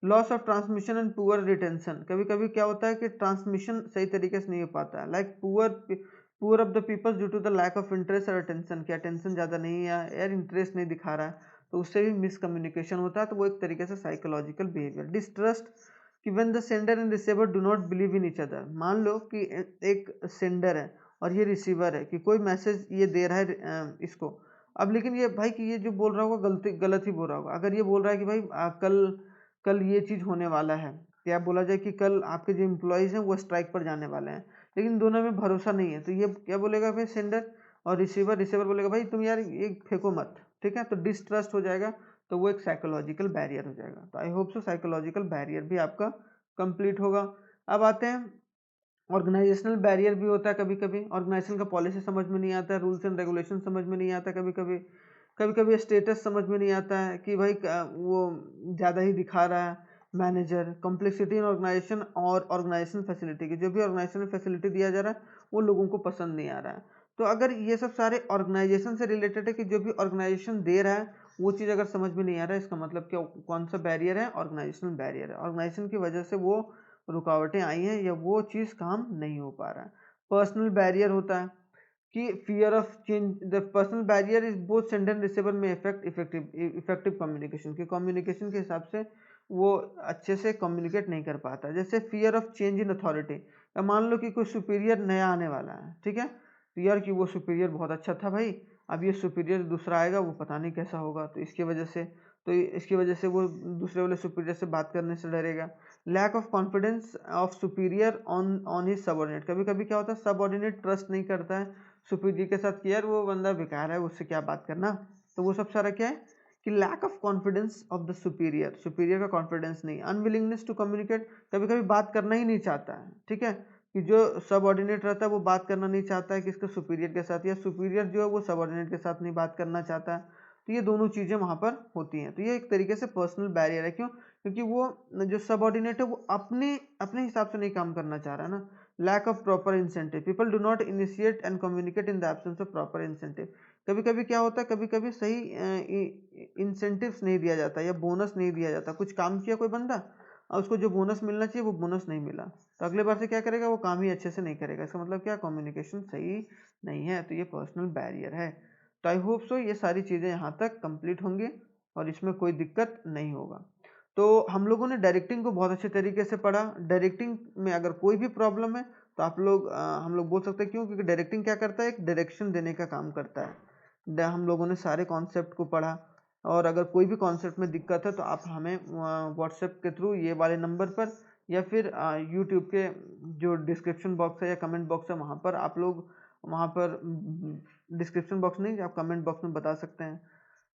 Speaker 1: Loss of transmission and poor retention, कभी कभी क्या होता है कि ट्रांसमिशन सही तरीके से नहीं हो पाता है, like poor of the people due to the lack of interest और अटेंशन, की अटेंशन ज़्यादा नहीं है यार, इंटरेस्ट नहीं दिखा रहा है, तो उससे भी मिसकम्युनिकेशन होता है, तो वो एक तरीके से साइकोलॉजिकल बिहेवियर। डिस्ट्रस्ट, कि when the sender and receiver do not believe in each other, मान लो कि एक सेंडर है और ये रिसीवर है, कि कोई मैसेज ये दे रहा है इसको, अब लेकिन ये भाई कि ये जो बोल रहा होगा गलत ही बोल रहा होगा। अगर ये बोल रहा है कि भाई कल ये चीज़ होने वाला है, या बोला जाए कि कल आपके जो एम्प्लॉयज़ हैं वो स्ट्राइक पर जाने वाले हैं, लेकिन दोनों में भरोसा नहीं है, तो ये क्या बोलेगा भाई सेंडर, और रिसीवर बोलेगा भाई तुम यार ये फेंको मत, ठीक है, तो डिस्ट्रस्ट हो जाएगा, तो वो एक साइकोलॉजिकल बैरियर हो जाएगा। तो I hope so psychological barrier भी आपका कंप्लीट होगा। अब आते हैं ऑर्गेनाइजेशनल बैरियर भी होता है, कभी कभी ऑर्गेनाइजेशन का पॉलिसी समझ में नहीं आता है, रूल्स एंड रेगुलेशन समझ में नहीं आता, कभी कभी स्टेटस समझ में नहीं आता है कि भाई वो ज़्यादा ही दिखा रहा है, मैनेजर, कॉम्प्लेक्सिटी इन ऑर्गेनाइजेशन और ऑर्गेनाइजेशन फैसिलिटी की, जो भी ऑर्गेनाइजेशन फैसिलिटी दिया जा रहा है वो लोगों को पसंद नहीं आ रहा है। तो अगर ये सब सारे ऑर्गेनाइजेशन से रिलेटेड है कि जो भी ऑर्गेनाइजेशन दे रहा है वो चीज़ अगर समझ में नहीं आ रहा है, इसका मतलब क्या, कौन सा बैरियर है, ऑर्गेनाइजेशनल बैरियर है, ऑर्गेनाइजेशन की वजह से वो रुकावटें आई हैं या वो चीज़ काम नहीं हो पा रहा है। पर्सनल बैरियर होता है कि fear of change, the personal barrier is both sender and receiver में इफेक्टिव कम्युनिकेशन की, कम्युनिकेशन के हिसाब से वो अच्छे से कम्युनिकेट नहीं कर पाता। जैसे fear of change in authority, मान लो कि कोई सुपीरियर नया आने वाला है, ठीक है, फियर कि वो सुपीरियर बहुत अच्छा था भाई, अब ये सुपीरियर दूसरा आएगा वो पता नहीं कैसा होगा, तो इसकी वजह से वो दूसरे वाले सुपीरियर से बात करने से डरेगा। Lack of confidence of superior on his subordinate, कभी कभी क्या होता है सबऑर्डिनेट ट्रस्ट नहीं करता है सुपीरियर के साथ कि यार वो बंदा बेकार है, उससे क्या बात करना, तो वो सब सारा क्या है कि lack of confidence of the superior, superior का कॉन्फिडेंस नहीं, अनविलिंगनेस टू कम्युनिकेट, कभी कभी बात करना ही नहीं चाहता है, ठीक है, कि जो सबऑर्डिनेट रहता है वो बात करना नहीं चाहता है किसके, सुपीरियर के साथ, या सुपीरियर जो है वो सबऑर्डिनेट के साथ नहीं बात करना चाहता है। तो ये दोनों चीज़ें वहाँ पर होती हैं, तो ये एक तरीके से पर्सनल बैरियर है। क्यों? क्योंकि वो जो सबऑर्डिनेट है वो अपने अपने हिसाब से नहीं काम करना चाह रहा है ना। Lack of proper incentive, people do not initiate and communicate in the absence of proper incentive, कभी कभी क्या होता है, कभी कभी सही इंसेंटिव्स नहीं दिया जाता या बोनस नहीं दिया जाता, कुछ काम किया कोई बंदा और उसको जो बोनस मिलना चाहिए वो बोनस नहीं मिला, तो अगले बार से क्या करेगा, वो काम ही अच्छे से नहीं करेगा। इसका मतलब क्या, कम्युनिकेशन सही नहीं है, तो ये पर्सनल बैरियर है। तो आई होप सो ये सारी चीज़ें यहाँ तक कंप्लीट होंगी और इसमें कोई दिक्कत नहीं होगा। तो हम लोगों ने डायरेक्टिंग को बहुत अच्छे तरीके से पढ़ा। डायरेक्टिंग में अगर कोई भी प्रॉब्लम है तो हम लोग बोल सकते हैं, क्यों? क्योंकि डायरेक्टिंग क्या करता है, एक डायरेक्शन देने का काम करता है। हम लोगों ने सारे कॉन्सेप्ट को पढ़ा, और अगर कोई भी कॉन्सेप्ट में दिक्कत है तो आप हमें व्हाट्सएप के थ्रू ये वाले नंबर पर या फिर यूट्यूब के जो डिस्क्रिप्शन बॉक्स है या कमेंट बॉक्स है वहाँ पर आप लोग, वहाँ पर डिस्क्रिप्शन बॉक्स नहीं, आप कमेंट बॉक्स में बता सकते हैं।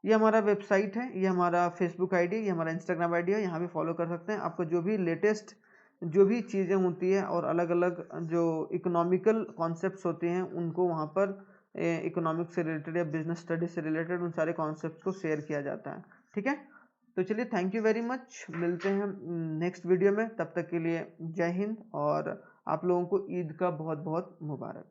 Speaker 1: ये हमारा वेबसाइट है, ये हमारा फेसबुक आईडी, ये हमारा इंस्टाग्राम आईडी है, यहाँ भी फॉलो कर सकते हैं। आपको जो भी लेटेस्ट जो भी चीज़ें होती है और अलग अलग जो इकोनॉमिकल कॉन्सेप्ट्स होते हैं उनको वहाँ पर इकोनॉमिक्स से रिलेटेड या बिजनेस स्टडीज से रिलेटेड उन सारे कॉन्सेप्ट्स को शेयर किया जाता है, ठीक है। तो चलिए, थैंक यू वेरी मच, मिलते हैं नेक्स्ट वीडियो में, तब तक के लिए जय हिंद, और आप लोगों को ईद का बहुत बहुत मुबारक।